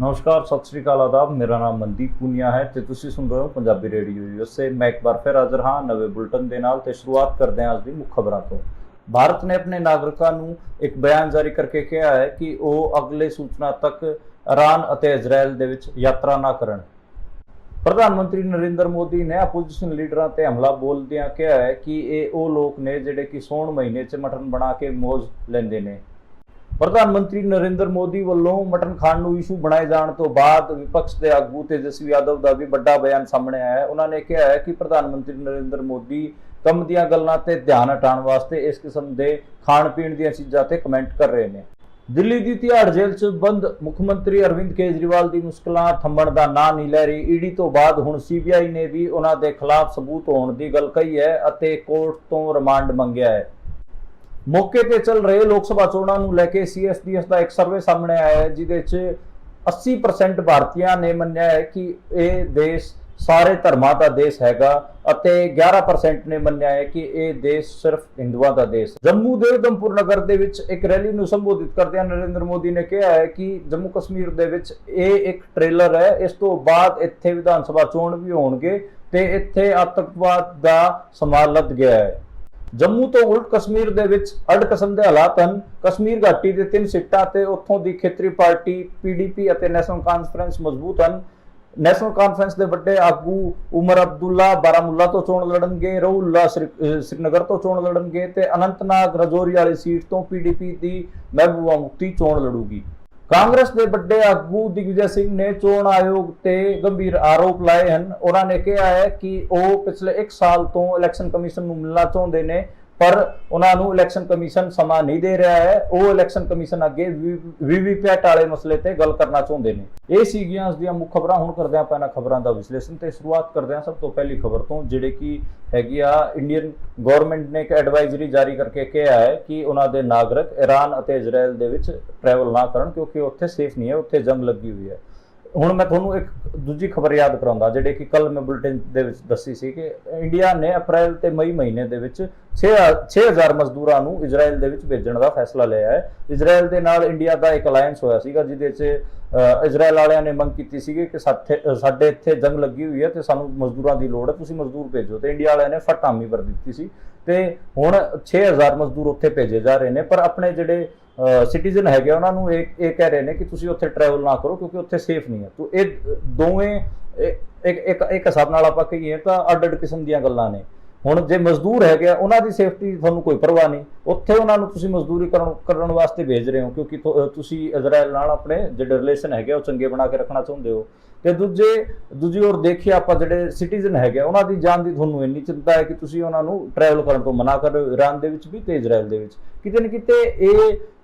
नमस्कार, सत श्री अकाल, आदाब। मेरा नाम मनदीप पूनिया है ਤੇ ਤੁਸੀਂ ਸੁਣ ਰਹੇ ਹੋ ਪੰਜਾਬੀ ਰੇਡੀਓ ਯੂਐਸਏ। ਮੈਂ ਇੱਕ ਵਾਰ ਫਿਰ ਹਾਜ਼ਰ ਹਾਂ ਨਵੇਂ ਬੁਲਟਨ ਦੇ ਨਾਲ ਤੇ ਸ਼ੁਰੂਆਤ ਕਰਦੇ ਹਾਂ ਅੱਜ ਦੀ ਮੁੱਖ ਖਬਰਾਂ ਤੋਂ। ਭਾਰਤ ਨੇ ਆਪਣੇ ਨਾਗਰਿਕਾਂ ਨੂੰ ਇੱਕ ਬਿਆਨ ਜਾਰੀ ਕਰਕੇ ਕਿਹਾ ਹੈ ਕਿ ਉਹ ਅਗਲੇ ਸੂਚਨਾ ਤੱਕ ਈਰਾਨ ਅਤੇ ਇਜ਼ਰਾਈਲ ਦੇ ਵਿੱਚ ਯਾਤਰਾ ਨਾ ਕਰਨ। ਪ੍ਰਧਾਨ ਮੰਤਰੀ ਨਰਿੰਦਰ ਮੋਦੀ ਨੇ ਆਪੋਜੀਸ਼ਨ ਲੀਡਰਾਂ ਤੇ ਹਮਲਾ ਬੋਲਦਿਆਂ ਕਿਹਾ ਹੈ ਕਿ ਇਹ ਉਹ ਲੋਕ ਨੇ ਜਿਹੜੇ ਕਿ ਸੌਣ ਮਹੀਨੇ 'ਚ ਮਟਨ ਬਣਾ ਕੇ ਮੌਜ ਲੈਂਦੇ ਨੇ। ਪ੍ਰਧਾਨ ਮੰਤਰੀ ਨਰਿੰਦਰ ਮੋਦੀ ਵੱਲੋਂ ਮਟਨ ਖਾਣ ਨੂੰ ਇਸ਼ੂ ਬਣਾਏ ਜਾਣ ਤੋਂ ਬਾਅਦ ਵਿਪਕਸ਼ ਦੇ ਆਗੂ ਤੇਜਸਵੀ ਯਾਦਵ ਦਾ ਵੀ ਵੱਡਾ ਬਿਆਨ ਸਾਹਮਣੇ ਆਇਆ ਹੈ। ਉਹਨਾਂ ਨੇ ਕਿਹਾ ਹੈ ਕਿ ਪ੍ਰਧਾਨ ਮੰਤਰੀ ਨਰਿੰਦਰ ਮੋਦੀ ਕੰਮ ਦੀਆਂ ਗੱਲਾਂ ਤੇ ਧਿਆਨ ਹਟਾਉਣ ਵਾਸਤੇ ਇਸ ਕਿਸਮ ਦੇ ਖਾਣ ਪੀਣ ਦੀਆਂ ਚੀਜ਼ਾਂ ਤੇ ਕਮੈਂਟ ਕਰ ਰਹੇ ਨੇ। ਦਿੱਲੀ ਦੀ ਤਿਹਾੜ ਜੇਲ੍ਹ 'ਚ ਬੰਦ ਮੁੱਖ ਮੰਤਰੀ ਅਰਵਿੰਦ ਕੇਜਰੀਵਾਲ ਦੀ ਮੁਸ਼ਕਲਾਂ ਥੰਮਣ ਦਾ ਨਾਂ ਨਹੀਂ ਲੈ ਰਹੀ। ਈਡੀ ਤੋਂ ਬਾਅਦ ਹੁਣ ਸੀਬੀਆਈ ਨੇ ਵੀ ਉਹਨਾਂ ਦੇ ਖਿਲਾਫ ਸਬੂਤ ਹੋਣ ਦੀ ਗੱਲ ਕਹੀ ਹੈ ਅਤੇ ਕੋਰਟ ਤੋਂ ਰਿਮਾਂਡ ਮੰਗਿਆ ਹੈ। ਮੌਕੇ ਤੇ ਚੱਲ ਰਹੇ ਲੋਕ ਸਭਾ ਚੋਣਾਂ ਨੂੰ ਲੈ ਕੇ ਸੀਐਸਡੀਐਸ ਦਾ ਇੱਕ ਸਰਵੇ ਸਾਹਮਣੇ ਆਇਆ ਹੈ ਜਿਹਦੇ 'ਚ 80% ਭਾਰਤੀਆਂ ਨੇ ਮੰਨਿਆ ਹੈ ਕਿ ਇਹ ਦੇਸ਼ ਸਾਰੇ ਧਰਮਾਂ ਦਾ ਦੇਸ਼ ਹੈਗਾ ਅਤੇ 11% ਨੇ ਮੰਨਿਆ ਹੈ ਕਿ ਇਹ ਦੇਸ਼ ਸਿਰਫ ਹਿੰਦੂਆਂ ਦਾ ਦੇਸ਼। ਜੰਮੂ ਦੇ ਉਧਮਪੁਰ ਨਗਰ ਦੇ ਵਿੱਚ ਇੱਕ ਰੈਲੀ ਨੂੰ ਸੰਬੋਧਿਤ ਕਰਦਿਆਂ ਨਰਿੰਦਰ ਮੋਦੀ ਨੇ ਕਿਹਾ ਹੈ ਕਿ ਜੰਮੂ ਕਸ਼ਮੀਰ ਦੇ ਵਿੱਚ ਇਹ ਇੱਕ ਟ੍ਰੇਲਰ ਹੈ, ਇਸ ਤੋਂ ਬਾਅਦ ਇੱਥੇ ਵਿਧਾਨ ਸਭਾ ਚੋਣ ਵੀ ਹੋਣਗੇ ਤੇ ਇੱਥੇ ਆਤੰਕਵਾਦ ਦਾ ਸਮਾਂ ਲੱਦ ਗਿਆ ਹੈ। ਜੰਮੂ ਤੋਂ ਉਲਟ ਕਸ਼ਮੀਰ ਦੇ ਵਿੱਚ ਅੱਡ ਕਿਸਮ ਦੇ ਹਾਲਾਤ ਹਨ। ਕਸ਼ਮੀਰ ਘਾਟੀ ਦੇ 3 ਸੀਟਾਂ ਤੇ ਉੱਥੋਂ ਦੀ ਖੇਤਰੀ ਪਾਰਟੀ ਪੀਡੀਪੀ ਅਤੇ ਨੈਸ਼ਨਲ ਕਾਨਫਰੰਸ ਮਜ਼ਬੂਤ ਹਨ। ਨੈਸ਼ਨਲ ਕਾਨਫਰੰਸ ਦੇ ਵੱਡੇ ਆਗੂ ਉਮਰ ਅਬਦੁੱਲਾ ਬਾਰਾਮੂਲਾ ਤੋਂ ਚੋਣ ਲੜਨਗੇ, ਰਊਲੁੱਲਾ ਸ੍ਰੀਨਗਰ ਤੋਂ ਚੋਣ ਲੜਨਗੇ ਤੇ ਅਨੰਤਨਾਗ ਰਜੌਰੀ ਵਾਲੀ ਸੀਟ ਤੋਂ ਪੀਡੀਪੀ ਦੀ ਮਹਿਬੂਬਾ ਮੁਫਤੀ ਚੋਣ ਲੜੂਗੀ। ਕਾਂਗਰਸ ਦੇ ਵੱਡੇ ਆਗੂ ਦਿਗਵਿਜੇ ਸਿੰਘ ਨੇ ਚੋਣ ਆਯੋਗ ਤੇ ਗੰਭੀਰ ਆਰੋਪ ਲਾਏ ਹਨ। ਉਹਨਾਂ ਨੇ ਕਿਹਾ ਹੈ ਕਿ ਉਹ ਪਿਛਲੇ 1 ਸਾਲ ਤੋਂ ਇਲੈਕਸ਼ਨ ਕਮਿਸ਼ਨ ਨੂੰ ਮਿਲਣਾ ਚਾਹੁੰਦੇ ਨੇ ਪਰ ਉਹਨਾਂ ਨੂੰ ਇਲੈਕਸ਼ਨ ਕਮਿਸ਼ਨ ਸਮਾਂ ਨਹੀਂ ਦੇ ਰਿਹਾ ਹੈ। ਉਹ ਇਲੈਕਸ਼ਨ ਕਮਿਸ਼ਨ ਅੱਗੇ ਵੀਵੀਪੈਟ ਵਾਲੇ ਮਸਲੇ ਤੇ ਗੱਲ ਕਰਨਾ ਚਾਹੁੰਦੇ ਨੇ। ਇਹ ਸੀਗੀਆਂ ਅੱਜ ਦੀਆਂ ਮੁੱਖ ਖਬਰਾਂ। ਹੁਣ ਕਰਦੇ ਆਪਾਂ ਇਹਨਾਂ ਖਬਰਾਂ ਦਾ ਵਿਸ਼ਲੇਸ਼ਣ ਤੇ ਸ਼ੁਰੂਆਤ ਕਰਦੇ ਹਾਂ ਸਭ ਤੋਂ ਪਹਿਲੀ ਖਬਰ ਤੋਂ, ਜਿਹੜੇ ਕਿ ਹੈਗੀ ਆ ਇੰਡੀਅਨ ਗਵਰਨਮੈਂਟ ਨੇ ਇੱਕ ਐਡਵਾਈਜ਼ਰੀ ਜਾਰੀ ਕਰਕੇ ਕਿਹਾ ਹੈ ਕਿ ਉਹਨਾਂ ਦੇ ਨਾਗਰਿਕ ਈਰਾਨ ਅਤੇ ਇਜ਼ਰਾਈਲ ਦੇ ਵਿੱਚ ਟਰੈਵਲ ਨਾ ਕਰਨ ਕਿਉਂਕਿ ਉੱਥੇ ਸੇਫ ਨਹੀਂ ਹੈ, ਉੱਥੇ ਜੰਗ ਲੱਗੀ ਹੋਈ ਹੈ। ਹੁਣ ਮੈਂ ਤੁਹਾਨੂੰ ਇੱਕ ਦੂਜੀ ਖਬਰ ਯਾਦ ਕਰਾਉਂਦਾ ਜਿਹੜੇ ਕਿ ਕੱਲ ਮੈਂ ਬੁਲਟਨ ਦੇ ਵਿੱਚ ਦੱਸੀ ਸੀ ਕਿ ਇੰਡੀਆ ਨੇ ਅਪ੍ਰੈਲ ਤੇ ਮਈ ਮਹੀਨੇ ਦੇ ਵਿੱਚ 6000 ਮਜ਼ਦੂਰਾਂ ਨੂੰ ਇਜ਼ਰਾਈਲ ਦੇ ਵਿੱਚ ਭੇਜਣ ਦਾ ਫੈਸਲਾ ਲਿਆ ਹੈ। ਇਜ਼ਰਾਈਲ ਦੇ ਨਾਲ ਇੰਡੀਆ ਦਾ ਇੱਕ ਅਲਾਇੰਸ ਹੋਇਆ ਸੀਗਾ ਜਿਹਦੇ 'ਚ ਇਜ਼ਰਾਈਲ ਵਾਲਿਆਂ ਨੇ ਮੰਗ ਕੀਤੀ ਸੀਗੀ ਕਿ ਸਾਡੇ ਇੱਥੇ ਜੰਗ ਲੱਗੀ ਹੋਈ ਹੈ ਤੇ ਸਾਨੂੰ ਮਜ਼ਦੂਰਾਂ ਦੀ ਲੋੜ ਹੈ, ਤੁਸੀਂ ਮਜ਼ਦੂਰ ਭੇਜੋ, ਤੇ ਇੰਡੀਆ ਵਾਲਿਆਂ ਨੇ ਫਟਾਮੀ ਭਰ ਦਿੱਤੀ ਸੀ ਤੇ ਹੁਣ 6000 ਮਜ਼ਦੂਰ ਉੱਥੇ ਭੇਜੇ ਜਾ ਰਹੇ ਨੇ। ਪਰ ਆਪਣੇ ਜਿਹੜੇ ਸਿਟੀਜ਼ਨ ਹੈਗੇ ਉਹਨਾਂ ਨੂੰ ਇਹ ਕਹਿ ਰਹੇ ਨੇ ਕਿ ਤੁਸੀਂ ਉੱਥੇ ਟਰੈਵਲ ਨਾ ਕਰੋ ਕਿਉਂਕਿ ਉੱਥੇ ਸੇਫ ਨਹੀਂ ਹੈ। ਤੋ ਇਹ ਦੋਵੇਂ ਇੱਕ ਹਿਸਾਬ ਨਾਲ ਆਪਾਂ ਕਹੀਏ ਤਾਂ ਅੱਡ-ਅੱਡ ਕਿਸਮ ਦੀਆਂ ਗੱਲਾਂ ਨੇ। ਹੁਣ ਜੇ ਮਜ਼ਦੂਰ ਹੈਗੇ ਆ ਉਹਨਾਂ ਦੀ ਸੇਫਟੀ ਤੁਹਾਨੂੰ ਕੋਈ ਪਰਵਾਹ ਨਹੀਂ, ਉੱਥੇ ਉਹਨਾਂ ਨੂੰ ਤੁਸੀਂ ਮਜ਼ਦੂਰੀ ਕਰਨ ਵਾਸਤੇ ਭੇਜ ਰਹੇ ਹੋ ਕਿਉਂਕਿ ਤੁਸੀਂ ਇਜ਼ਰਾਈਲ ਨਾਲ ਆਪਣੇ ਜਿਹੜੇ ਰਿਲੇਸ਼ਨ ਹੈਗੇ ਉਹ ਚੰਗੇ ਬਣਾ ਕੇ ਰੱਖਣਾ ਚਾਹੁੰਦੇ ਹੋ। ਤੇ ਦੂਜੀ ਔਰ ਦੇਖੀਏ ਆਪਾਂ ਜਿਹੜੇ ਸਿਟੀਜ਼ਨ ਹੈਗੇ ਉਹਨਾਂ ਦੀ ਜਾਨ ਦੀ ਤੁਹਾਨੂੰ ਇੰਨੀ ਚਿੰਤਾ ਹੈ ਕਿ ਤੁਸੀਂ ਉਹਨਾਂ ਨੂੰ ਟਰੈਵਲ ਕਰਨ ਤੋਂ ਮਨਾ ਕਰ ਰਹੇ ਹੋ, ਈਰਾਨ ਦੇ ਵਿੱਚ ਵੀ ਤੇ ਇਜ਼ਰਾਈਲ ਦੇ ਵਿੱਚ। ਕਿਤੇ ਨਾ ਕਿਤੇ ਇਹ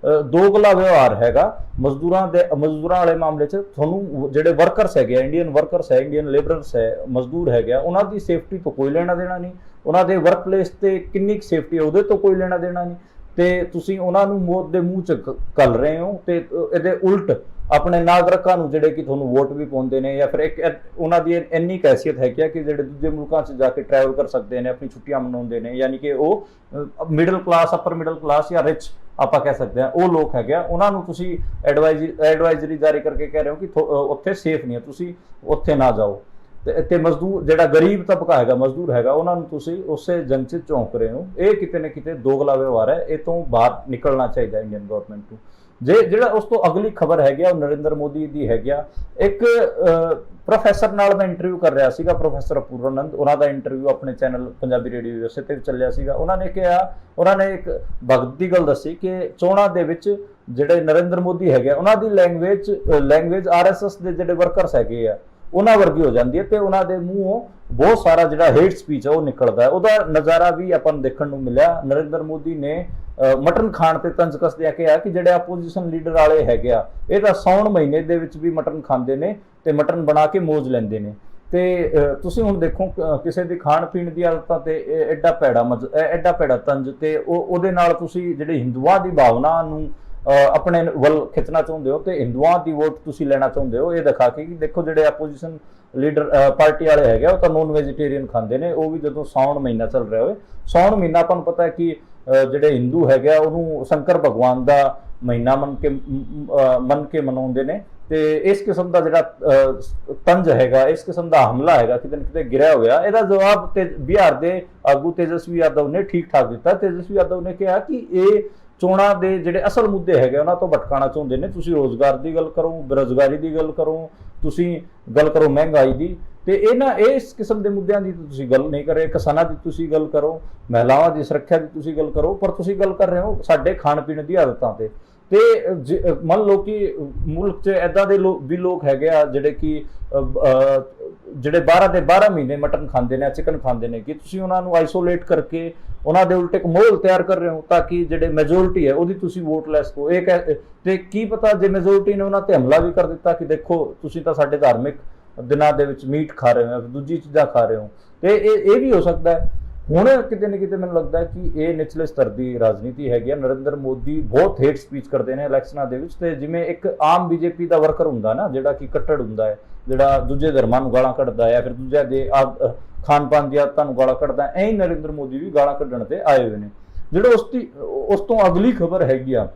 ਦੋਗਲਾ ਵਿਵਹਾਰ ਹੈਗਾ ਮਜ਼ਦੂਰਾਂ ਵਾਲੇ ਮਾਮਲੇ 'ਚ। ਤੁਹਾਨੂੰ ਜਿਹੜੇ ਵਰਕਰਸ ਹੈਗੇ ਆ, ਇੰਡੀਅਨ ਵਰਕਰਸ ਹੈ, ਇੰਡੀਅਨ ਲੇਬਰਰਸ ਹੈ, ਮਜ਼ਦੂਰ ਹੈਗੇ ਆ, ਉਹਨਾਂ ਦੀ ਸੇਫਟੀ ਤੋਂ ਕੋਈ ਲੈਣਾ ਦੇਣਾ ਨਹੀਂ, ਉਹਨਾਂ ਦੇ ਵਰਕ ਪਲੇਸ ਤੇ ਕਿੰਨੀ ਕੁ ਸੇਫਟੀ ਹੈ ਉਹਦੇ ਤੋਂ ਕੋਈ ਲੈਣਾ ਦੇਣਾ ਨਹੀਂ, ਤੇ ਤੁਸੀਂ ਉਹਨਾਂ ਨੂੰ ਮੌਤ ਦੇ ਮੂੰਹ 'ਚ ਘੱਲ ਰਹੇ ਹੋ। ਤੇ ਇਹਦੇ ਉਲਟ ਆਪਣੇ ਨਾਗਰਿਕਾਂ ਨੂੰ ਜਿਹੜੇ ਕਿ ਤੁਹਾਨੂੰ ਵੋਟ ਵੀ ਪਾਉਂਦੇ ਨੇ ਜਾਂ ਫਿਰ ਇੱਕ ਉਹਨਾਂ ਦੀ ਇੰਨੀ ਕੈਸੀਅਤ ਹੈਗੀ ਆ ਕਿ ਜਿਹੜੇ ਦੂਜੇ ਮੁਲਕਾਂ 'ਚ ਜਾ ਕੇ ਟਰੈਵਲ ਕਰ ਸਕਦੇ ਨੇ, ਆਪਣੀ ਛੁੱਟੀਆਂ ਮਨਾਉਂਦੇ ਨੇ, ਯਾਨੀ ਕਿ ਉਹ ਮਿਡਲ ਕਲਾਸ, ਅਪਰ ਮਿਡਲ ਕਲਾਸ ਜਾਂ ਰਿਚ ਆਪਾਂ ਕਹਿ ਸਕਦੇ ਹਾਂ, ਉਹ ਲੋਕ ਹੈਗੇ ਆ। ਉਹਨਾਂ ਨੂੰ ਤੁਸੀਂ ਐਡਵਾਈਜ਼ਰੀ ਜਾਰੀ ਕਰਕੇ ਕਹਿ ਰਹੇ ਹੋ ਕਿ ਉੱਥੇ ਸੇਫ ਨਹੀਂ ਹੈ, ਤੁਸੀਂ ਉੱਥੇ ਨਾ ਜਾਓ। ਤੇ ਮਜ਼ਦੂਰ ਜਿਹੜਾ ਗਰੀਬ ਤਬਕਾ ਹੈਗਾ, ਮਜ਼ਦੂਰ ਹੈਗਾ, ਉਹਨਾਂ ਨੂੰ ਤੁਸੀਂ ਉਸੇ ਜੰਗ 'ਚ ਝੋਂਕ ਰਹੇ ਹੋ। ਇਹ ਕਿਤੇ ਨਾ ਕਿਤੇ ਦੋਗਲਾ ਵਿਵਹਾਰ ਹੈ, ਇਹ ਤੋਂ ਬਾਹਰ ਨਿਕਲਣਾ ਚਾਹੀਦਾ ਇੰਡੀਅਨ ਗਵਰਨਮੈਂਟ ਨੂੰ। ਜਿਹੜਾ ਉਸ ਤੋਂ ਅਗਲੀ ਖਬਰ ਹੈਗੀ ਆ ਉਹ ਨਰਿੰਦਰ ਮੋਦੀ ਦੀ ਹੈਗੀ ਆ। ਇੱਕ ਪ੍ਰੋਫੈਸਰ ਨਾਲ ਮੈਂ ਇੰਟਰਵਿਊ ਕਰ ਰਿਹਾ ਸੀਗਾ, ਪ੍ਰੋਫੈਸਰ ਅਪੂਰਵਾਨੰਦ, ਉਹਨਾਂ ਦਾ ਇੰਟਰਵਿਊ ਆਪਣੇ ਚੈਨਲ ਪੰਜਾਬੀ ਰੇਡੀਓ ਯੂਐਸਏ ਤੇ ਚੱਲਿਆ ਸੀਗਾ। ਉਹਨਾਂ ਨੇ ਕਿਹਾ, ਉਹਨਾਂ ਨੇ ਇੱਕ ਭਗਤ ਦੀ ਗੱਲ ਦੱਸੀ ਕਿ ਚੋਣਾਂ ਦੇ ਵਿੱਚ ਜਿਹੜੇ ਨਰਿੰਦਰ ਮੋਦੀ ਹੈਗੇ ਉਹਨਾਂ ਦੀ ਲੈਂਗੁਏਜ ਆਰਐਸਐਸ ਦੇ ਜਿਹੜੇ ਵਰਕਰਸ ਹੈਗੇ ਆ ਉਹਨਾਂ ਵਰਗੀ ਹੋ ਜਾਂਦੀ ਹੈ ਤੇ ਉਹਨਾਂ ਦੇ ਮੂੰਹੋਂ ਬਹੁਤ ਸਾਰਾ ਜਿਹੜਾ ਹੇਟ ਸਪੀਚ ਹੈ ਉਹ ਨਿਕਲਦਾ ਹੈ। ਉਹਦਾ ਨਜ਼ਾਰਾ ਵੀ ਆਪਾਂ ਨੂੰ ਦੇਖਣ ਨੂੰ ਮਿਲਿਆ। ਨਰਿੰਦਰ ਮੋਦੀ ਨੇ ਮਟਨ ਖਾਣ ਤੇ ਤੰਜ ਕੱਸਦਿਆਂ ਕਿਹਾ ਕਿ ਜਿਹੜੇ ਆਪੋਜੀਸ਼ਨ ਲੀਡਰ ਵਾਲੇ ਹੈਗੇ ਆ ਇਹ ਤਾਂ ਸਾਉਣ ਮਹੀਨੇ ਦੇ ਵਿੱਚ ਵੀ ਮਟਨ ਖਾਂਦੇ ਨੇ ਤੇ ਮਟਨ ਬਣਾ ਕੇ ਮੌਜ ਲੈਂਦੇ ਨੇ। ਤੇ ਤੁਸੀਂ ਹੁਣ ਦੇਖੋ ਕਿਸੇ ਦੀ ਖਾਣ ਪੀਣ ਦੀ ਆਦਤਾਂ ਤੇ ਐਡਾ ਭੈੜਾ ਤੰਜ ਤੇ ਉਹਦੇ ਨਾਲ ਤੁਸੀਂ ਜਿਹੜੇ ਹਿੰਦੂਆਂ ਦੀ ਭਾਵਨਾ ਨੂੰ ਆਪਣੇ ਵੱਲ ਖਿੱਚਣਾ ਚਾਹੁੰਦੇ ਹੋ ਤੇ ਹਿੰਦੂਆਂ ਦੀ ਵੋਟ ਤੁਸੀਂ ਲੈਣਾ ਚਾਹੁੰਦੇ ਹੋ। ਇਹ ਦਿਖਾ ਕੇ ਕਿ ਦੇਖੋ ਜਿਹੜੇ ਆਪੋਜੀਸ਼ਨ ਲੀਡਰ ਪਾਰਟੀ ਵਾਲੇ ਹੈਗੇ ਉਹ ਤਾਂ ਨੋਨ ਵੈਜੀਟੇਰੀਅਨ ਖਾਂਦੇ ਨੇ, ਉਹ ਵੀ ਜਦੋਂ ਸਾਉਣ ਮਹੀਨਾ ਚੱਲ ਰਿਹਾ ਹੋਵੇ। ਸਾਉਣ ਮਹੀਨਾ ਆਪਾਂ ਨੂੰ ਪਤਾ ਹੈ ਕਿ ਜਿਹੜੇ ਹਿੰਦੂ ਹੈਗੇ ਆ ਉਹਨੂੰ ਸ਼ੰਕਰ ਭਗਵਾਨ ਦਾ ਮਹੀਨਾ ਮੰਨ ਕੇ ਮਨਾਉਂਦੇ ਨੇ। ਤੇ ਇਸ ਕਿਸਮ ਦਾ ਜਿਹੜਾ ਤੰਜ ਹੈਗਾ, ਇਸ ਕਿਸਮ ਦਾ ਹਮਲਾ ਹੈਗਾ ਕਿਤੇ ਨਾ ਕਿਤੇ ਗਿਰਿਆ ਹੋਇਆ। ਇਹਦਾ ਜਵਾਬ ਤੇ ਬਿਹਾਰ ਦੇ ਆਗੂ ਤੇਜਸਵੀ ਯਾਦਵ ਨੇ ਠੀਕ ਠਾਕ ਦਿੱਤਾ। ਤੇਜਸਵੀ ਯਾਦਵ ਨੇ ਕਿਹਾ ਕਿ ਇਹ ਚੋਣਾਂ ਦੇ ਜਿਹੜੇ ਅਸਲ ਮੁੱਦੇ ਹੈਗੇ ਉਹਨਾਂ ਤੋਂ ਭਟਕਾਉਣਾ ਚਾਹੁੰਦੇ ਨੇ। ਤੁਸੀਂ ਰੋਜ਼ਗਾਰ ਦੀ ਗੱਲ ਕਰੋ, ਬੇਰੁਜ਼ਗਾਰੀ ਦੀ ਗੱਲ ਕਰੋ, ਤੁਸੀਂ ਗੱਲ ਕਰੋ ਮਹਿੰਗਾਈ ਦੀ, ਤੇ ਇਸ ਕਿਸਮ ਦੇ ਮੁੱਦਿਆਂ ਦੀ ਤੁਸੀਂ ਗੱਲ ਨਹੀਂ ਕਰ ਰਹੇ। ਕਿਸਾਨਾਂ ਦੀ ਤੁਸੀਂ ਗੱਲ ਕਰੋ, ਮਹਿਲਾਵਾਂ ਦੀ ਸੁਰੱਖਿਆ ਦੀ ਤੁਸੀਂ ਗੱਲ ਕਰੋ, ਪਰ ਤੁਸੀਂ ਗੱਲ ਕਰ ਰਹੇ ਹੋ ਸਾਡੇ ਖਾਣ ਪੀਣ ਦੀ ਆਦਤਾਂ ਤੇ। ਮੰਨ ਲਓ ਕਿ ਮੁਲਕ 'ਚ ਇੱਦਾਂ ਦੇ ਵੀ ਲੋਕ ਹੈਗੇ ਆ ਜਿਹੜੇ ਕਿ ਜਿਹੜੇ 12 ਦੇ 12 ਮਹੀਨੇ ਮਟਨ ਖਾਂਦੇ ਨੇ, ਚਿਕਨ ਖਾਂਦੇ ਨੇ, ਕਿ ਤੁਸੀਂ ਉਹਨਾਂ ਨੂੰ ਆਈਸੋਲੇਟ ਕਰਕੇ ਉਹਨਾਂ ਦੇ ਉਲਟ ਇੱਕ ਮਾਹੌਲ ਤਿਆਰ ਕਰ ਰਹੇ ਹੋ ਤਾਂ ਕਿ ਜਿਹੜੇ ਮੈਜੋਰਿਟੀ ਹੈ ਉਹਦੀ ਤੁਸੀਂ ਵੋਟ ਲੈ ਸਕੋ। ਤੇ ਕੀ ਪਤਾ ਜੇ ਮੈਜੋਰਿਟੀ ਨੇ ਉਹਨਾਂ ਤੇ ਹਮਲਾ ਵੀ ਕਰ ਦਿੱਤਾ ਕਿ ਦੇਖੋ ਤੁਸੀਂ ਤਾਂ ਸਾਡੇ ਧਾਰਮਿਕ ਦਿਨਾਂ ਦੇ ਵਿੱਚ ਮੀਟ ਖਾ ਰਹੇ ਹੋ, ਦੂਜੀ ਚੀਜ਼ਾਂ ਖਾ ਰਹੇ ਹੋ, ਤੇ ਇਹ ਵੀ ਹੋ ਸਕਦਾ ਹੈ। ਹੁਣ ਕਿਤੇ ਨਾ ਕਿਤੇ ਮੈਨੂੰ ਲੱਗਦਾ ਕਿ ਇਹ ਨਿਚਲੇ ਸਤਰ ਦੀ ਰਾਜਨੀਤੀ ਹੈਗੀ ਆ। ਨਰਿੰਦਰ ਮੋਦੀ ਬਹੁਤ ਹੇਟ ਸਪੀਚ ਕਰਦੇ ਨੇ ਇਲੈਕਸ਼ਨਾਂ ਦੇ ਵਿੱਚ, ਤੇ ਜਿਵੇਂ ਇੱਕ ਆਮ ਬੀਜੇਪੀ ਦਾ ਵਰਕਰ ਹੁੰਦਾ ਨਾ ਜਿਹੜਾ ਕਿ ਕੱਟੜ ਹੁੰਦਾ ਹੈ, ਜਿਹੜਾ ਦੂਜੇ ਧਰਮਾਂ ਨੂੰ ਗਾਲਾਂ ਕੱਢਦਾ ਹੈ, ਫਿਰ ਦੂਜਿਆਂ ਦੇ ਖਾਣ ਪਾਣ ਦੀ ਆਦਤਾਂ ਨੂੰ ਗਾਲਾਂ ਕੱਢਦਾ, ਐਂ ਹੀ ਨਰਿੰਦਰ ਮੋਦੀ ਵੀ ਗਾਲਾਂ ਕੱਢਣ ਤੇ ਆਏ ਹੋਏ ਨੇ। ਜਿਹੜੇ ਉਸ ਤੋਂ ਅਗਲੀ ਖਬਰ ਹੈਗੀ ਆ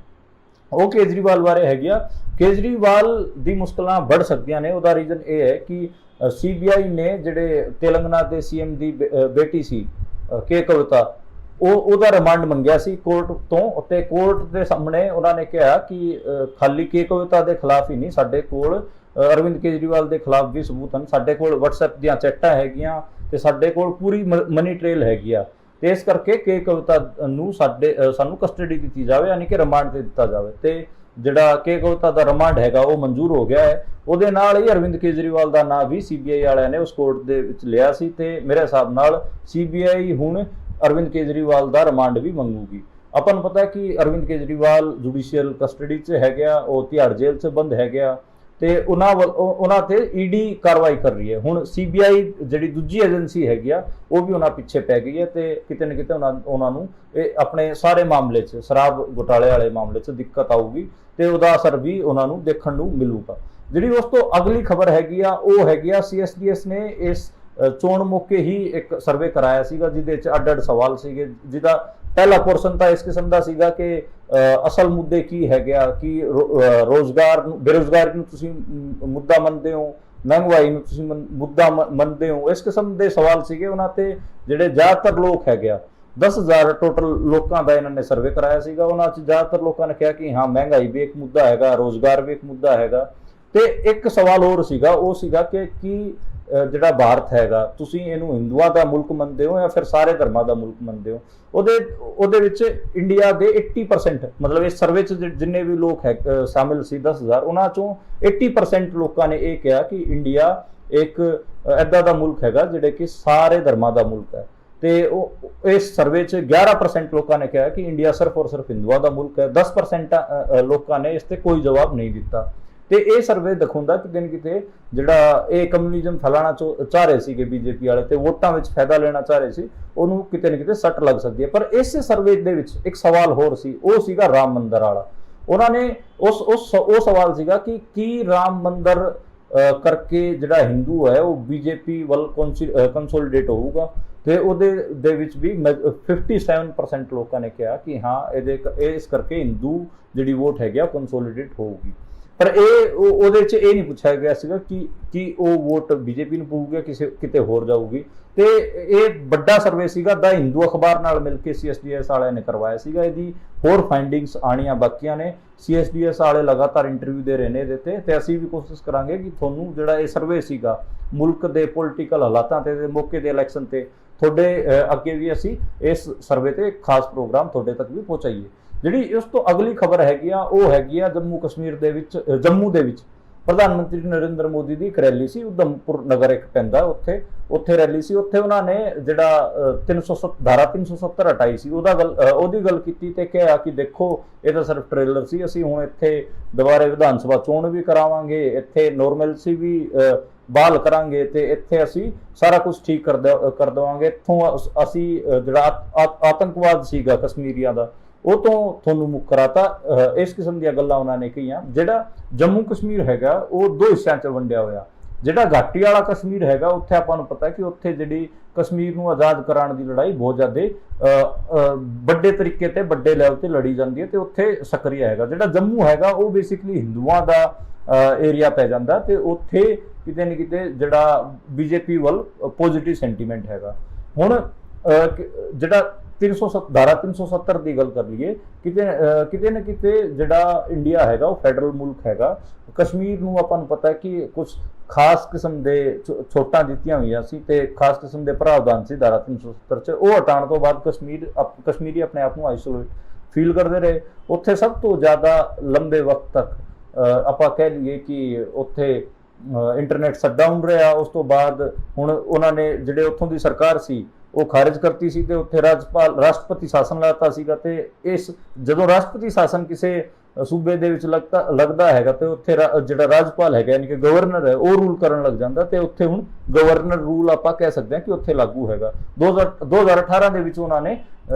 ਉਹ ਕੇਜਰੀਵਾਲ ਬਾਰੇ ਹੈਗੀ ਆ। ਕੇਜਰੀਵਾਲ ਦੀ ਮੁਸ਼ਕਲਾਂ ਵੱਧ ਸਕਦੀਆਂ ਨੇ। ਉਹਦਾ ਰੀਜ਼ਨ ਇਹ ਹੈ ਕਿ CBI ਨੇ ਜਿਹੜੇ ਤੇਲੰਗਾਨਾ ਦੇ CM ਦੀ ਬੇਟੀ ਸੀ ਕੇ ਕਵਿਤਾ, ਉਹਦਾ ਰਿਮਾਂਡ ਮੰਗਿਆ ਸੀ ਕੋਰਟ ਤੋਂ, ਤੇ ਕੋਰਟ ਦੇ ਸਾਹਮਣੇ ਉਹਨਾਂ ਨੇ ਕਿਹਾ ਕਿ ਖਾਲੀ ਕੇ ਕਵਿਤਾ ਦੇ ਖਿਲਾਫ ਹੀ ਨਹੀਂ, ਸਾਡੇ ਕੋਲ ਅਰਵਿੰਦ ਕੇਜਰੀਵਾਲ ਦੇ ਖਿਲਾਫ ਵੀ ਸਬੂਤ ਹਨ, ਸਾਡੇ ਕੋਲ WhatsApp ਦੀਆਂ ਚੈਟਾਂ ਹੈਗੀਆਂ ਤੇ ਸਾਡੇ ਕੋਲ ਪੂਰੀ ਮਨੀ ਟ੍ਰੇਲ ਹੈਗੀ ਆ, ਤੇ ਇਸ ਕਰਕੇ ਕੇ ਕਵਿਤਾ ਨੂੰ ਸਾਨੂੰ ਕਸਟਡੀ ਦਿੱਤੀ ਜਾਵੇ, ਯਾਨੀ ਕਿ ਰਿਮਾਂਡ ਤੇ ਦਿੱਤਾ ਜਾਵੇ। ਤੇ ਜਿਹੜਾ ਕੇ ਕਵਿਤਾ ਦਾ ਰਿਮਾਂਡ ਹੈਗਾ ਉਹ ਮਨਜ਼ੂਰ ਹੋ ਗਿਆ ਹੈ। ਉਹਦੇ ਨਾਲ ਹੀ ਅਰਵਿੰਦ ਕੇਜਰੀਵਾਲ ਦਾ ਨਾਂ ਵੀ CBI ਵਾਲਿਆਂ ਨੇ ਉਸ ਕੋਰਟ ਦੇ ਵਿੱਚ ਲਿਆ ਸੀ, ਤੇ ਮੇਰੇ ਹਿਸਾਬ ਨਾਲ CBI ਹੁਣ ਅਰਵਿੰਦ ਕੇਜਰੀਵਾਲ ਦਾ ਰਿਮਾਂਡ ਵੀ ਮੰਗੂਗੀ। ਆਪਾਂ ਨੂੰ ਪਤਾ ਕਿ ਅਰਵਿੰਦ ਕੇਜਰੀਵਾਲ ਜੁਡੀਸ਼ੀਅਲ ਕਸਟਡੀ 'ਚ ਹੈਗੇ ਆ, ਉਹ ਤਿਹਾੜ ਜੇਲ੍ਹ 'ਚ ਬੰਦ ਹੈਗੇ ਆ, ਤੇ ਉਹਨਾਂ ਤੇ ED ਕਾਰਵਾਈ ਕਰ ਰਹੀ ਹੈ। ਹੁਣ CBI ਜਿਹੜੀ ਦੂਜੀ ਏਜੰਸੀ ਹੈਗੀ ਆ ਉਹ ਵੀ ਉਹਨਾਂ ਪਿੱਛੇ ਪੈ ਗਈ ਹੈ, ਤੇ ਕਿਤੇ ਨਾ ਕਿਤੇ ਉਹਨਾਂ ਨੂੰ ਇਹ ਆਪਣੇ ਸਾਰੇ ਮਾਮਲੇ 'ਚ, ਸ਼ਰਾਬ ਘੁਟਾਲੇ ਵਾਲੇ ਮਾਮਲੇ 'ਚ ਦਿੱਕਤ ਆਊਗੀ, ਤੇ ਉਹਦਾ ਅਸਰ ਵੀ ਉਹਨਾਂ ਨੂੰ ਦੇਖਣ ਨੂੰ ਮਿਲੂਗਾ। ਜਿਹੜੀ ਉਸ ਤੋਂ ਅਗਲੀ ਖਬਰ ਹੈਗੀ ਆ ਉਹ ਹੈਗੀ ਆ CSDS ਨੇ ਇਸ ਚੋਣ ਮੌਕੇ ਹੀ ਇੱਕ ਸਰਵੇ ਕਰਾਇਆ ਸੀਗਾ ਜਿਹਦੇ 'ਚ ਅੱਡ-ਅੱਡ ਸਵਾਲ ਸੀਗੇ, ਜਿਹਦਾ ਪਹਿਲਾ ਪੋਰਸ਼ਨ ਤਾਂ ਇਸ ਕਿਸਮ ਦਾ ਸੀਗਾ ਕਿ ਅਸਲ ਮੁੱਦੇ ਕੀ ਹੈਗੇ ਆ, ਕਿ ਰੋਜ਼ਗਾਰ ਨੂੰ, ਬੇਰੁਜ਼ਗਾਰੀ ਨੂੰ ਤੁਸੀਂ ਮੁੱਦਾ ਮੰਨਦੇ ਹੋ, ਮਹਿੰਗਾਈ ਨੂੰ ਤੁਸੀਂ ਮੁੱਦਾ ਮੰਨਦੇ ਹੋ, ਇਸ ਕਿਸਮ ਦੇ ਸਵਾਲ ਸੀਗੇ ਉਹਨਾਂ ਤੇ। ਜਿਹੜੇ ਜ਼ਿਆਦਾਤਰ ਲੋਕ ਹੈਗੇ ਆ 10,000 ਟੋਟਲ ਲੋਕਾਂ ਦਾ ਇਹਨਾਂ ਨੇ ਸਰਵੇ ਕਰਾਇਆ ਸੀਗਾ, ਉਹਨਾਂ 'ਚ ਜ਼ਿਆਦਾਤਰ ਲੋਕਾਂ ਨੇ ਕਿਹਾ ਕਿ ਹਾਂ ਮਹਿੰਗਾਈ ਵੀ ਇੱਕ ਮੁੱਦਾ ਹੈਗਾ, ਰੋਜ਼ਗਾਰ ਵੀ ਇੱਕ ਮੁੱਦਾ ਹੈਗਾ। ਤੇ ਇੱਕ ਸਵਾਲ ਹੋਰ ਸੀਗਾ, ਉਹ ਸੀਗਾ ਕਿ ਜਿਹੜਾ ਭਾਰਤ ਹੈਗਾ ਤੁਸੀਂ ਇਹਨੂੰ ਹਿੰਦੂਆਂ ਦਾ ਮੁਲਕ ਮੰਨਦੇ ਹੋ ਜਾਂ ਫਿਰ ਸਾਰੇ ਧਰਮਾਂ ਦਾ ਮੁਲਕ ਮੰਨਦੇ ਹੋ। ਉਹਦੇ ਵਿੱਚ ਇੰਡੀਆ ਦੇ 80%, ਮਤਲਬ ਇਸ ਸਰਵੇ 'ਚ ਜਿੰਨੇ ਵੀ ਲੋਕ ਸ਼ਾਮਿਲ ਸੀ 10,000, ਉਹਨਾਂ 'ਚੋਂ 80% ਲੋਕਾਂ ਨੇ ਇਹ ਕਿਹਾ ਕਿ ਇੰਡੀਆ ਇੱਕ ਇੱਦਾਂ ਦਾ ਮੁਲਕ ਹੈਗਾ ਜਿਹੜੇ ਕਿ ਸਾਰੇ ਧਰਮਾਂ ਦਾ ਮੁਲਕ ਹੈ। ਤੇ ਇਸ ਸਰਵੇ 'ਚ 11% ਲੋਕਾਂ ਨੇ ਕਿਹਾ ਕਿ ਇੰਡੀਆ ਸਿਰਫ ਔਰ ਸਿਰਫ ਹਿੰਦੂਆਂ ਦਾ ਮੁਲਕ ਹੈ। 10% ਲੋਕਾਂ ਨੇ ਇਸ ਤੇ ਕੋਈ ਜਵਾਬ ਨਹੀਂ ਦਿੱਤਾ। ਤੇ ਇਹ ਸਰਵੇ ਦਿਖਾਉਂਦਾ ਕਿ ਦਿਨ ਕਿਤੇ ਜਿਹੜਾ ਇਹ ਕਮਿਊਨਿਜ਼ਮ ਫੈਲਾਣਾ ਚਾਹ ਰਹੇ ਸੀਗੇ BJP ਵਾਲੇ, ਤੇ ਵੋਟਾਂ ਵਿੱਚ ਫਾਇਦਾ ਲੈਣਾ ਚਾਹ ਰਹੇ ਸੀ, ਉਹਨੂੰ ਕਿਤੇ ਨਾ ਕਿਤੇ ਸੱਟ ਲੱਗ ਸਕਦੀ ਹੈ। ਪਰ ਇਸੇ ਸਰਵੇ ਦੇ ਵਿੱਚ ਇੱਕ ਸਵਾਲ ਹੋਰ ਸੀ, ਉਹ ਸੀਗਾ ਰਾਮ ਮੰਦਿਰ ਵਾਲਾ। ਉਹਨਾਂ ਨੇ ਉਹ ਸਵਾਲ ਸੀਗਾ ਕਿ ਕੀ ਰਾਮ ਮੰਦਿਰ ਕਰਕੇ ਜਿਹੜਾ ਹਿੰਦੂ ਹੈ ਉਹ BJP ਵੱਲ ਕੰਸੋਲੀਡੇਟ ਹੋਊਗਾ, ਤੇ ਉਹਦੇ ਦੇ ਵਿੱਚ ਵੀ 57% ਲੋਕਾਂ ਨੇ ਕਿਹਾ ਕਿ ਹਾਂ ਇਸ ਕਰਕੇ ਹਿੰਦੂ ਜਿਹੜੀ ਵੋਟ ਹੈਗੀ ਆ ਕੰਸੋਲੀਡੇਟ ਹੋਊਗੀ। ਪਰ ਉਹਦੇ 'ਚ ਇਹ ਨਹੀਂ ਪੁੱਛਿਆ ਗਿਆ ਸੀਗਾ ਕਿ ਉਹ ਵੋਟ BJP ਨੂੰ ਪਊਗੀ ਕਿਤੇ ਹੋਰ ਜਾਊਗੀ। ਤੇ ਇਹ ਵੱਡਾ ਸਰਵੇ ਸੀਗਾ ਦਾ ਹਿੰਦੂ ਅਖਬਾਰ ਨਾਲ ਮਿਲ ਕੇ CSDS ਵਾਲਿਆਂ ਨੇ ਕਰਵਾਇਆ ਸੀਗਾ। ਇਹਦੀ ਹੋਰ ਫਾਈਂਡਿੰਗਸ ਆਣੀਆਂ ਬਾਕੀਆਂ ਨੇ। CSDS ਵਾਲੇ ਲਗਾਤਾਰ ਇੰਟਰਵਿਊ ਦੇ ਰਹੇ ਨੇ ਦਿੱਤੇ, ਤੇ ਅਸੀਂ ਵੀ ਕੋਸ਼ਿਸ਼ ਕਰਾਂਗੇ ਕਿ ਤੁਹਾਨੂੰ ਜਿਹੜਾ ਇਹ ਸਰਵੇ ਸੀਗਾ ਮੁਲਕ ਦੇ ਪੋਲੀਟੀਕਲ ਹਾਲਾਤਾਂ ਤੇ ਮੌਕੇ ਦੇ ਇਲੈਕਸ਼ਨ ਤੇ ਤੁਹਾਡੇ ਅੱਗੇ ਵੀ ਅਸੀਂ ਇਸ ਸਰਵੇ ਤੇ ਖਾਸ ਪ੍ਰੋਗਰਾਮ ਤੁਹਾਡੇ ਤੱਕ ਵੀ ਪਹੁੰਚਾਈਏ। ਜਿਹੜੀ ਇਸ ਤੋਂ ਅਗਲੀ ਖਬਰ ਹੈਗੀ ਆ ਉਹ ਹੈਗੀ ਆ ਜੰਮੂ ਦੇ ਵਿੱਚ ਪ੍ਰਧਾਨ ਮੰਤਰੀ ਨਰਿੰਦਰ ਮੋਦੀ ਦੀ ਇੱਕ ਰੈਲੀ ਸੀ। ਉਧਮਪੁਰ ਨਗਰ ਇੱਕ ਪੈਂਦਾ, ਉੱਥੇ ਰੈਲੀ ਸੀ। ਉੱਥੇ ਉਹਨਾਂ ਨੇ ਜਿਹੜਾ ਧਾਰਾ 370 ਹਟਾਈ ਸੀ ਉਹਦੀ ਗੱਲ ਕੀਤੀ ਤੇ ਕਿਹਾ ਕਿ ਦੇਖੋ ਇਹ ਤਾਂ ਸਿਰਫ ਟ੍ਰੇਲਰ ਸੀ, ਅਸੀਂ ਹੁਣ ਇੱਥੇ ਦੁਬਾਰੇ ਵਿਧਾਨ ਸਭਾ ਚੋਣ ਵੀ ਕਰਾਵਾਂਗੇ, ਇੱਥੇ ਨੋਰਮਲਸੀ ਵੀ ਬਹਾਲ ਕਰਾਂਗੇ, ਤੇ ਇੱਥੇ ਅਸੀਂ ਸਾਰਾ ਕੁਝ ਠੀਕ ਕਰ ਦੇਵਾਂਗੇ। ਇੱਥੋਂ ਅਸੀਂ ਜਿਹੜਾ ਆਤੰਕਵਾਦ ਸੀਗਾ ਕਸ਼ਮੀਰੀਆਂ ਦਾ ਉਹ ਤੋਂ ਤੁਹਾਨੂੰ ਮੁੱਖ ਕਰਾਤਾ। ਇਸ ਕਿਸਮ ਦੀਆਂ ਗੱਲਾਂ ਉਹਨਾਂ ਨੇ ਕਹੀਆਂ। ਜਿਹੜਾ ਜੰਮੂ ਕਸ਼ਮੀਰ ਹੈਗਾ ਉਹ ਦੋ ਹਿੱਸਿਆਂ 'ਚ ਵੰਡਿਆ ਹੋਇਆ। ਜਿਹੜਾ ਘਾਟੀ ਵਾਲਾ ਕਸ਼ਮੀਰ ਹੈਗਾ ਉੱਥੇ ਆਪਾਂ ਨੂੰ ਪਤਾ ਕਿ ਉੱਥੇ ਜਿਹੜੀ ਕਸ਼ਮੀਰ ਨੂੰ ਆਜ਼ਾਦ ਕਰਾਉਣ ਦੀ ਲੜਾਈ ਬਹੁਤ ਜ਼ਿਆਦਾ ਵੱਡੇ ਤਰੀਕੇ ਤੇ ਵੱਡੇ ਲੈਵਲ ਤੇ ਲੜੀ ਜਾਂਦੀ ਹੈ ਤੇ ਉੱਥੇ ਸਕਰੀਆ ਹੈਗਾ। ਜਿਹੜਾ ਜੰਮੂ ਹੈਗਾ ਉਹ ਬੇਸਿਕਲੀ ਹਿੰਦੂਆਂ ਦਾ ਏਰੀਆ ਪੈ ਜਾਂਦਾ ਤੇ ਉੱਥੇ ਕਿਤੇ ਨਾ ਕਿਤੇ ਜਿਹੜਾ ਬੀਜੇਪੀ ਵੱਲ ਪੋਜ਼ਿਟਿਵ ਸੈਂਟੀਮੈਂਟ ਹੈਗਾ। ਹੁਣ ਜਿਹੜਾ धारा 370 ਦੀ ਗੱਲ ਕਰ ਲਈਏ, ਕਿਤੇ ਨਾ ਕਿਤੇ ਜਿਹੜਾ ਇੰਡੀਆ ਹੈਗਾ ਉਹ ਫੈਡਰਲ ਮੁਲਕ ਹੈਗਾ। ਕਸ਼ਮੀਰ ਨੂੰ ਆਪਾਂ ਨੂੰ ਪਤਾ ਹੈ ਕਿ ਕੁਝ ਖਾਸ ਕਿਸਮ ਦੇ ਛੋਟਾਂ ਦਿੱਤੀਆਂ ਹੋਈਆਂ ਸੀ ਤੇ ਖਾਸ ਕਿਸਮ ਦੇ ਪ੍ਰਾਵਧਾਨ ਸੀ धारा 370 ਚ। ਉਹ ਹਟਾਉਣ ਤੋਂ ਬਾਅਦ ਕਸ਼ਮੀਰੀ ਆਪਣੇ ਆਪ ਨੂੰ ਆਈਸੋਲੇਟ ਫੀਲ ਕਰਦੇ ਰਹੇ। ਉੱਥੇ ਸਭ ਤੋਂ ਜ਼ਿਆਦਾ ਲੰਬੇ ਵਕਤ ਤੱਕ ਆਪਾਂ ਕਹਿ ਲਈਏ ਕਿ ਉੱਥੇ ਇੰਟਰਨੈਟ ਸ਼ਟਡਾਊਨ ਰਿਹਾ। ਉਸ ਤੋਂ ਬਾਅਦ ਹੁਣ ਉਹਨਾਂ ਨੇ ਜਿਹੜੇ ਉੱਥੋਂ ਦੀ ਸਰਕਾਰ ਸੀ ਉਹ ਖਾਰਿਜ ਕਰਤੀ ਸੀ ਤੇ ਉੱਥੇ ਰਾਸ਼ਟਰਪਤੀ ਸ਼ਾਸਨ ਲਾਤਾ ਸੀਗਾ। ਤੇ ਇਸ ਜਦੋਂ ਰਾਸ਼ਟਰਪਤੀ ਸ਼ਾਸਨ ਕਿਸੇ ਸੂਬੇ ਦੇ ਵਿੱਚ ਲੱਗਦਾ ਹੈਗਾ ਤੇ ਉੱਥੇ ਜਿਹੜਾ ਰਾਜਪਾਲ ਹੈਗਾ ਯਾਨੀ ਕਿ ਗਵਰਨਰ ਹੈ ਉਹ ਰੂਲ ਕਰਨ ਲੱਗ ਜਾਂਦਾ ਤੇ ਉੱਥੇ ਹੁਣ ਗਵਰਨਰ ਰੂਲ ਆਪਾਂ ਕਹਿ ਸਕਦੇ ਹਾਂ ਕਿ ਉੱਥੇ ਲਾਗੂ ਹੈਗਾ। 2018 ਦੇ ਵਿੱਚ ਉਹਨਾਂ ਨੇ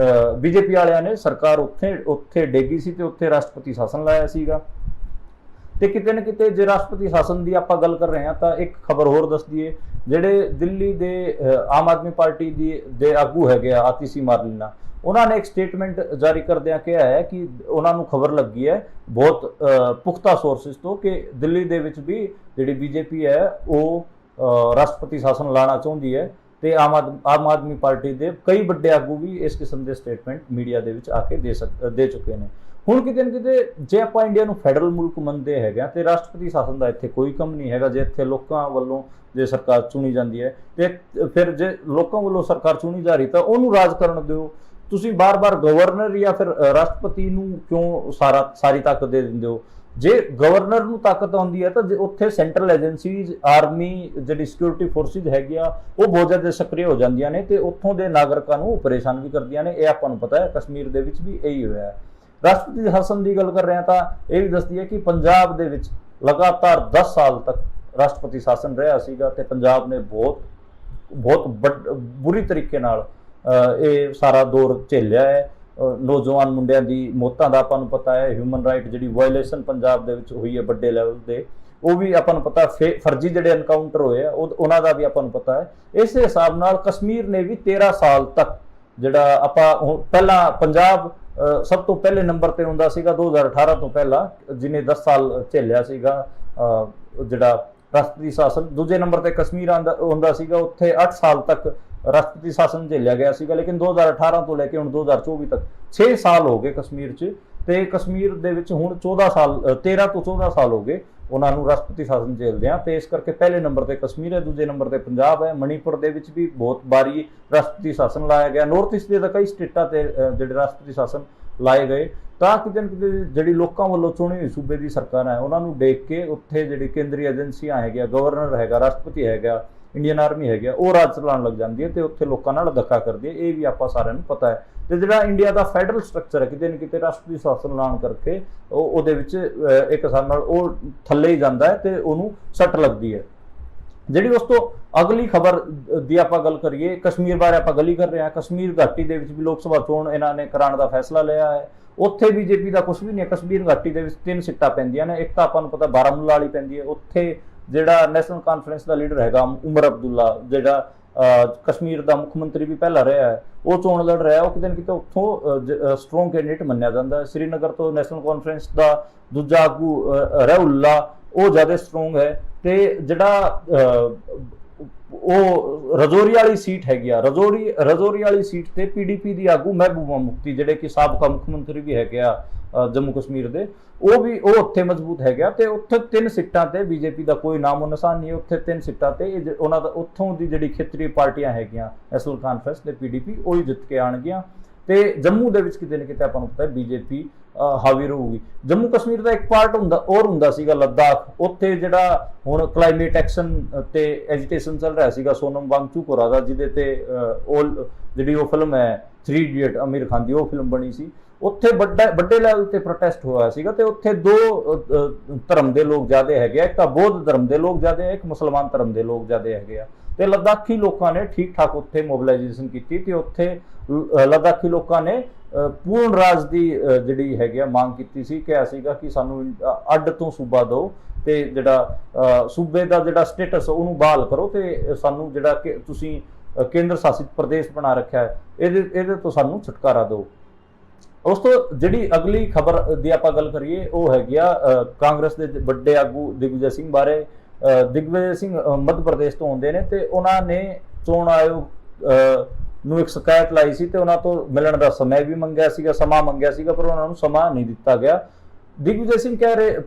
ਬੀਜੇਪੀ ਵਾਲਿਆਂ ਨੇ ਸਰਕਾਰ ਉੱਥੇ ਡੇਗੀ ਸੀ ਤੇ ਉੱਥੇ ਰਾਸ਼ਟਰਪਤੀ ਸ਼ਾਸਨ ਲਾਇਆ ਸੀਗਾ। ਤੇ ਕਿਤੇ ਨਾ ਕਿਤੇ ਜੇ ਰਾਸ਼ਟਰਪਤੀ ਸ਼ਾਸਨ ਦੀ ਆਪਾਂ ਗੱਲ ਕਰ ਰਹੇ ਹਾਂ ਤਾਂ ਇੱਕ ਖਬਰ ਹੋਰ ਦੱਸ ਦਈਏ, ਜਿਹੜੇ ਦਿੱਲੀ ਦੇ ਆਮ ਆਦਮੀ ਪਾਰਟੀ ਦੇ ਆਗੂ ਹੈਗੇ ਆ ਆਤੀਸ਼ੀ ਮਾਰਲੀਨਾ, ਉਹਨਾਂ ਨੇ ਇੱਕ ਸਟੇਟਮੈਂਟ ਜਾਰੀ ਕਰਦਿਆਂ ਕਿਹਾ ਹੈ ਕਿ ਉਹਨਾਂ ਨੂੰ ਖਬਰ ਲੱਗੀ ਹੈ ਬਹੁਤ ਪੁਖਤਾ ਸੋਰਸਿਸ ਤੋਂ ਕਿ ਦਿੱਲੀ ਦੇ ਵਿੱਚ ਵੀ ਜਿਹੜੀ ਬੀਜੇਪੀ ਹੈ ਉਹ ਰਾਸ਼ਟਰਪਤੀ ਸ਼ਾਸਨ ਲਾਣਾ ਚਾਹੁੰਦੀ ਹੈ ਤੇ ਆਮ ਆਦਮੀ ਪਾਰਟੀ ਦੇ ਕਈ ਵੱਡੇ ਆਗੂ ਵੀ ਇਸ ਕਿਸਮ ਦੇ ਸਟੇਟਮੈਂਟ ਮੀਡੀਆ ਦੇ ਵਿੱਚ ਆ ਕੇ ਦੇ ਚੁੱਕੇ ਨੇ। ਹੁਣ ਕਿਤੇ ਨਾ ਕਿਤੇ ਜੇ ਆਪਾਂ ਇੰਡੀਆ ਨੂੰ ਫੈਡਰਲ ਮੁਲਕ ਮੰਨਦੇ ਹੈਗੇ ਤੇ ਰਾਸ਼ਟਰਪਤੀ ਸ਼ਾਸਨ ਦਾ ਇੱਥੇ ਕੋਈ ਕੰਮ ਨਹੀਂ ਹੈਗਾ। ਜੇ ਇੱਥੇ ਲੋਕਾਂ ਵੱਲੋਂ ਜੇ ਸਰਕਾਰ ਚੁਣੀ ਜਾਂਦੀ ਹੈ ਤੇ ਫਿਰ ਜੇ ਲੋਕਾਂ ਵੱਲੋਂ ਸਰਕਾਰ ਚੁਣੀ ਜਾ ਰਹੀ ਤਾਂ ਉਹਨੂੰ ਰਾਜ ਕਰਨ ਦਿਓ। ਤੁਸੀਂ ਬਾਰ-ਬਾਰ ਗਵਰਨਰ ਜਾਂ ਫਿਰ ਰਾਸ਼ਟਰਪਤੀ ਨੂੰ ਕਿਉਂ ਸਾਰੀ ਤਾਕਤ ਦੇ ਦਿੰਦੇ ਹੋ? ਜੇ ਗਵਰਨਰ ਨੂੰ ਤਾਕਤ ਆਉਂਦੀ ਹੈ ਤਾਂ ਉੱਥੇ ਸੈਂਟਰਲ ਏਜੰਸੀਜ਼, ਆਰਮੀ, ਜਿਹੜੀ ਸਿਕਿਉਰਿਟੀ ਫੋਰਸਿਸ ਹੈਗੀਆਂ ਉਹ ਬਹੁਤ ਜ਼ਿਆਦਾ ਸਕਰੀਏ ਹੋ ਜਾਂਦੀਆਂ ਨੇ ਤੇ ਉੱਥੋਂ ਦੇ ਨਾਗਰਿਕਾਂ ਨੂੰ ਪਰੇਸ਼ਾਨ ਵੀ ਕਰਦੀਆਂ ਨੇ। ਇਹ ਆਪਾਂ ਨੂੰ ਪਤਾ ਹੈ ਕਸ਼ਮੀਰ ਦੇ ਵਿੱਚ ਵੀ ਇਹੀ ਹੋਇਆ ਹੈ। ਰਾਸ਼ਟਰਪਤੀ ਸ਼ਾਸਨ ਦੀ ਗੱਲ ਕਰ ਰਹੇ ਹਾਂ ਤਾਂ ਇਹ ਵੀ ਦੱਸਦੀ ਹੈ ਕਿ ਪੰਜਾਬ ਦੇ ਵਿੱਚ ਲਗਾਤਾਰ 10 ਸਾਲ ਤੱਕ ਰਾਸ਼ਟਰਪਤੀ ਸ਼ਾਸਨ ਰਿਹਾ ਸੀਗਾ ਤੇ ਪੰਜਾਬ ਨੇ ਬਹੁਤ ਬੁਰੀ ਤਰੀਕੇ ਨਾਲ ਇਹ ਸਾਰਾ ਦੌਰ ਝੇਲਿਆ ਹੈ। ਨੌਜਵਾਨ ਮੁੰਡਿਆਂ ਦੀ ਮੌਤਾਂ ਦਾ ਆਪਾਂ ਨੂੰ ਪਤਾ ਹੈ, ਹਿਊਮਨ ਰਾਈਟ ਜਿਹੜੀ ਵਾਇਲੇਸ਼ਨ ਪੰਜਾਬ ਦੇ ਵਿੱਚ ਹੋਈ ਹੈ ਵੱਡੇ ਲੈਵਲ ਤੇ ਉਹ ਵੀ ਆਪਾਂ ਨੂੰ ਪਤਾ, ਫਰਜ਼ੀ ਜਿਹੜੇ ਐਨਕਾਊਂਟਰ ਹੋਏ ਆ ਉਹਨਾਂ ਦਾ ਵੀ ਆਪਾਂ ਨੂੰ ਪਤਾ ਹੈ। ਇਸੇ ਹਿਸਾਬ ਨਾਲ ਕਸ਼ਮੀਰ ਨੇ ਵੀ 13 ਸਾਲ ਤੱਕ ਜਿਹੜਾ ਆਪਾਂ ਪਹਿਲਾਂ ਪੰਜਾਬ ਸਭ ਤੋਂ ਪਹਿਲੇ ਨੰਬਰ ਤੇ ਹੁੰਦਾ ਸੀਗਾ 2018 ਤੋਂ ਪਹਿਲਾਂ, ਜਿਹਨੇ 10 ਸਾਲ ਝੇਲਿਆ ਸੀਗਾ ਜਿਹੜਾ ਰਾਸ਼ਟਰਪਤੀ ਸ਼ਾਸਨ। ਦੂਜੇ ਨੰਬਰ ਤੇ ਕਸ਼ਮੀਰ ਹੁੰਦਾ ਸੀਗਾ, ਉੱਥੇ 8 ਸਾਲ ਤੱਕ ਰਾਸ਼ਟਰਪਤੀ ਸ਼ਾਸਨ ਝੇਲਿਆ ਗਿਆ ਸੀਗਾ। ਲੇਕਿਨ 2018 ਤੋਂ ਲੈ ਕੇ ਹੁਣ 2024 ਤੱਕ 6 ਸਾਲ ਹੋ ਗਏ ਕਸ਼ਮੀਰ 'ਚ ਤੇ ਕਸ਼ਮੀਰ ਦੇ ਵਿੱਚ ਹੁਣ 13 ਤੋਂ 14 ਸਾਲ ਹੋ ਗਏ ਉਹਨਾਂ ਨੂੰ ਰਾਸ਼ਟਰਪਤੀ ਸ਼ਾਸਨ ਝੇਲਦੇ ਆ। ਤੇ ਇਸ ਕਰਕੇ ਪਹਿਲੇ ਨੰਬਰ ਤੇ ਕਸ਼ਮੀਰ ਹੈ, ਦੂਜੇ ਨੰਬਰ ਤੇ ਪੰਜਾਬ ਹੈ। ਮਣੀਪੁਰ ਦੇ ਵਿੱਚ ਵੀ ਬਹੁਤ ਵਾਰੀ ਰਾਸ਼ਟਰਪਤੀ ਸ਼ਾਸਨ ਲਾਇਆ ਗਿਆ। ਨਾਰਥ ਈਸਟ ਦੇ ਤਾਂ ਕਈ ਸਟੇਟਾਂ ਤੇ ਜਿਹੜੇ ਰਾਸ਼ਟਰਪਤੀ ਸ਼ਾਸਨ ਲਾਏ ਗਏ ਤਾਂ ਕਿਤੇ ਨਾ ਕਿਤੇ ਜਿਹੜੀ ਲੋਕਾਂ ਵੱਲੋਂ ਚੁਣੀ ਹੋਈ ਸੂਬੇ ਦੀ ਸਰਕਾਰ ਹੈ ਉਹਨਾਂ ਨੂੰ ਦੇਖ ਕੇ ਉੱਥੇ ਜਿਹੜੀ ਕੇਂਦਰੀ ਏਜੰਸੀਆਂ ਹੈਗੀਆਂ, ਗਵਰਨਰ ਹੈਗਾ, ਰਾਸ਼ਟਰਪਤੀ ਹੈਗਾ, ਇੰਡੀਅਨ ਆਰਮੀ ਹੈਗਾ, ਉਹ ਰਾਜ ਚਲਾਉਣ ਲੱਗ ਜਾਂਦੀ ਹੈ ਤੇ ਉੱਥੇ ਲੋਕਾਂ ਨਾਲ ਧੱਕਾ ਕਰਦੀ ਹੈ। ਇਹ ਵੀ ਆਪਾਂ ਸਾਰਿਆਂ ਨੂੰ ਪਤਾ ਹੈ। ਤੇ ਜਿਹੜਾ ਇੰਡੀਆ ਦਾ ਫੈਡਰਲ ਸਟਰਕਚਰ ਹੈ ਕਿਤੇ ਨਾ ਕਿਤੇ ਰਾਸ਼ਟਰਪਤੀ ਸ਼ਾਸਨ ਲਾਉਣ ਕਰਕੇ ਉਹਦੇ ਵਿੱਚ ਇੱਕ ਹਿਸਾਬ ਨਾਲ ਉਹ ਥੱਲੇ ਹੀ ਜਾਂਦਾ ਹੈ ਤੇ ਉਹਨੂੰ ਸੱਟ ਲੱਗਦੀ ਹੈ। ਜਿਹੜੀ ਉਸ ਤੋਂ ਅਗਲੀ ਖਬਰ ਦੀ ਆਪਾਂ ਗੱਲ ਕਰੀਏ, ਕਸ਼ਮੀਰ ਬਾਰੇ ਆਪਾਂ ਗੱਲ ਹੀ ਕਰ ਰਹੇ ਹਾਂ। ਕਸ਼ਮੀਰ ਘਾਟੀ ਦੇ ਵਿੱਚ ਵੀ ਲੋਕ ਸਭਾ ਚੋਣ ਇਹਨਾਂ ਨੇ ਕਰਾਉਣ ਦਾ ਫੈਸਲਾ ਲਿਆ ਹੈ। ਉੱਥੇ ਬੀਜੇਪੀ ਦਾ ਕੁਝ ਵੀ ਨਹੀਂ ਹੈ। ਕਸ਼ਮੀਰ ਘਾਟੀ ਦੇ ਵਿੱਚ 3 ਸੀਟਾਂ ਪੈਂਦੀਆਂ ਨੇ। ਇੱਕ ਤਾਂ ਆਪਾਂ ਨੂੰ ਪਤਾ ਬਾਰਾਮੂਲਾ ਵਾਲੀ ਪੈਂਦੀ ਹੈ। ਉੱਥੇ ਜਿਹੜਾ ਨੈਸ਼ਨਲ ਕਾਨਫਰੰਸ ਦਾ ਲੀਡਰ ਹੈਗਾ ਉਮਰ ਅਬਦੁੱਲਾ, ਜਿਹੜਾ ਕਸ਼ਮੀਰ ਦਾ ਮੁੱਖ ਮੰਤਰੀ ਵੀ ਪਹਿਲਾਂ ਰਿਹਾ ਹੈ, ਉਹ ਚੋਣ ਲੜ ਰਿਹਾ। ਉਹ ਕਿਤੇ ਨਾ ਕਿਤੇ ਉੱਥੋਂ ਸਟਰੋਂਗ ਕੈਂਡੀਡੇਟ ਮੰਨਿਆ ਜਾਂਦਾ ਹੈ। ਸ਼੍ਰੀਨਗਰ ਤੋਂ ਨੈਸ਼ਨਲ ਕਾਨਫਰੰਸ ਦਾ ਦੂਜਾ ਆਗੂ ਰਹਿਉਲਾ ਉਹ ਜ਼ਿਆਦਾ ਸਟਰੋਂਗ ਹੈ। ਤੇ ਜਿਹੜਾ ਉਹ ਰਜੌਰੀ ਵਾਲੀ ਸੀਟ ਹੈਗੀ ਆ, ਰਜੌਰੀ ਵਾਲੀ ਸੀਟ ਤੇ ਪੀਡੀਪੀ ਦੀ ਆਗੂ ਮਹਿਬੂਬਾ ਮੁਫਤੀ ਜਿਹੜੇ ਕਿ ਸਾਬਕਾ ਮੁੱਖ ਮੰਤਰੀ ਵੀ ਹੈਗੇ ਆ ਜੰਮੂ ਕਸ਼ਮੀਰ ਦੇ, ਉਹ ਉੱਥੇ ਮਜ਼ਬੂਤ ਹੈਗਾ। ਤੇ ਉੱਥੇ 3 ਸੀਟਾਂ ਤੇ ਬੀਜੇਪੀ ਦਾ ਕੋਈ ਨਾਮੋ ਨਿਸ਼ਾਨ ਨਹੀਂ। ਉੱਥੇ 3 ਸੀਟਾਂ ਤੇ ਉਹਨਾਂ ਦਾ ਉੱਥੋਂ ਦੀ ਜਿਹੜੀ ਖੇਤਰੀ ਪਾਰਟੀਆਂ ਹੈਗੀਆਂ ਨੈਸ਼ਨਲ ਕਾਨਫਰੰਸ ਤੇ ਪੀਡੀਪੀ ਉਹ ਹੀ ਜਿੱਤ ਕੇ ਆਉਣਗੀਆਂ। ਤੇ ਜੰਮੂ ਦੇ ਵਿੱਚ ਕਿਤੇ ਨਾ ਕਿਤੇ ਆਪਾਂ ਨੂੰ ਪਤਾ ਬੀਜੇਪੀ ਹਾਵੀ ਰਹੂਗੀ। ਜੰਮੂ ਕਸ਼ਮੀਰ ਦਾ ਇੱਕ ਪਾਰਟ ਹੁੰਦਾ ਸੀਗਾ ਲੱਦਾਖ। ਉੱਥੇ ਜਿਹੜਾ ਹੁਣ ਕਲਾਈਮੇਟ ਐਕਸ਼ਨ ਤੇ ਐਜੀਟੇਸ਼ਨ ਚੱਲ ਰਿਹਾ ਸੀਗਾ ਸੋਨਮ ਵਾਂਗਚੁਕ ਹੋਰਾਂ ਦਾ, ਜਿਹਦੇ ਤੇ ਜਿਹੜੀ ਉਹ ਫਿਲਮ ਹੈ 3 ਇਡੀਅਟ ਅਮੀਰ ਖਾਨ ਦੀ, ਉਹ ਫਿਲਮ ਬਣੀ ਸੀ। ਉੱਥੇ ਵੱਡੇ ਲੈਵਲ ਤੇ ਪ੍ਰੋਟੈਸਟ ਹੋਇਆ ਸੀਗਾ ਤੇ ਉੱਥੇ 2 ਧਰਮ ਦੇ ਲੋਕ ਜ਼ਿਆਦਾ ਹੈਗੇ ਆ। ਇੱਕ ਤਾਂ ਬੌਧ ਧਰਮ ਦੇ ਲੋਕ ਜ਼ਿਆਦਾ ਹੈ, ਇੱਕ ਮੁਸਲਮਾਨ ਧਰਮ ਦੇ ਲੋਕ ਜ਼ਿਆਦਾ ਹੈਗੇ ਆ। ਤੇ ਲੱਦਾਖੀ ਲੋਕਾਂ ਨੇ ਠੀਕ ਠਾਕ ਉੱਥੇ ਮੋਬਿਲਾਈਜੇਸ਼ਨ ਕੀਤੀ ਤੇ ਉੱਥੇ ਲੱਦਾਖੀ ਲੋਕਾਂ ਨੇ ਪੂਰਨ ਰਾਜ ਦੀ ਜਿਹੜੀ ਹੈਗੀ ਆ ਮੰਗ ਕੀਤੀ ਸੀ, ਕਿਹਾ ਸੀਗਾ ਕਿ ਸਾਨੂੰ ਅੱਡ ਤੋਂ ਸੂਬਾ ਦਿਓ ਤੇ ਜਿਹੜਾ ਸੂਬੇ ਦਾ ਜਿਹੜਾ ਸਟੇਟਸ ਉਹਨੂੰ ਬਹਾਲ ਕਰੋ ਤੇ ਸਾਨੂੰ ਜਿਹੜਾ ਕਿ ਤੁਸੀਂ ਕੇਂਦਰ ਸ਼ਾਸਿਤ ਪ੍ਰਦੇਸ਼ ਬਣਾ ਰੱਖਿਆ ਹੈ ਇਹਦੇ ਤੋਂ ਸਾਨੂੰ ਛੁਟਕਾਰਾ ਦਿਓ। ਉਸ ਤੋਂ ਜਿਹੜੀ ਅਗਲੀ ਖਬਰ ਦੀ ਆਪਾਂ ਗੱਲ ਕਰੀਏ ਉਹ ਹੈਗੀ ਆ ਕਾਂਗਰਸ ਦੇ ਵੱਡੇ ਆਗੂ ਦਿਗਵਿਜੇ ਸਿੰਘ ਬਾਰੇ। ਦਿਗਵਿਜੇ ਸਿੰਘ ਮੱਧ ਪ੍ਰਦੇਸ਼ ਤੋਂ ਆਉਂਦੇ ਨੇ ਤੇ ਉਹਨਾਂ ਨੇ ਚੋਣ ਆਯੋਗ ਨੂੰ ਇੱਕ ਸ਼ਿਕਾਇਤ ਲਾਈ ਸੀ ਤੇ ਉਹਨਾਂ ਤੋਂ ਮਿਲਣ ਦਾ ਸਮਾਂ ਵੀ ਮੰਗਿਆ ਸੀਗਾ ਪਰ ਉਹਨਾਂ ਨੂੰ ਸਮਾਂ ਨਹੀਂ ਦਿੱਤਾ ਗਿਆ। ਦਿਗਵਿਜੇ ਸਿੰਘ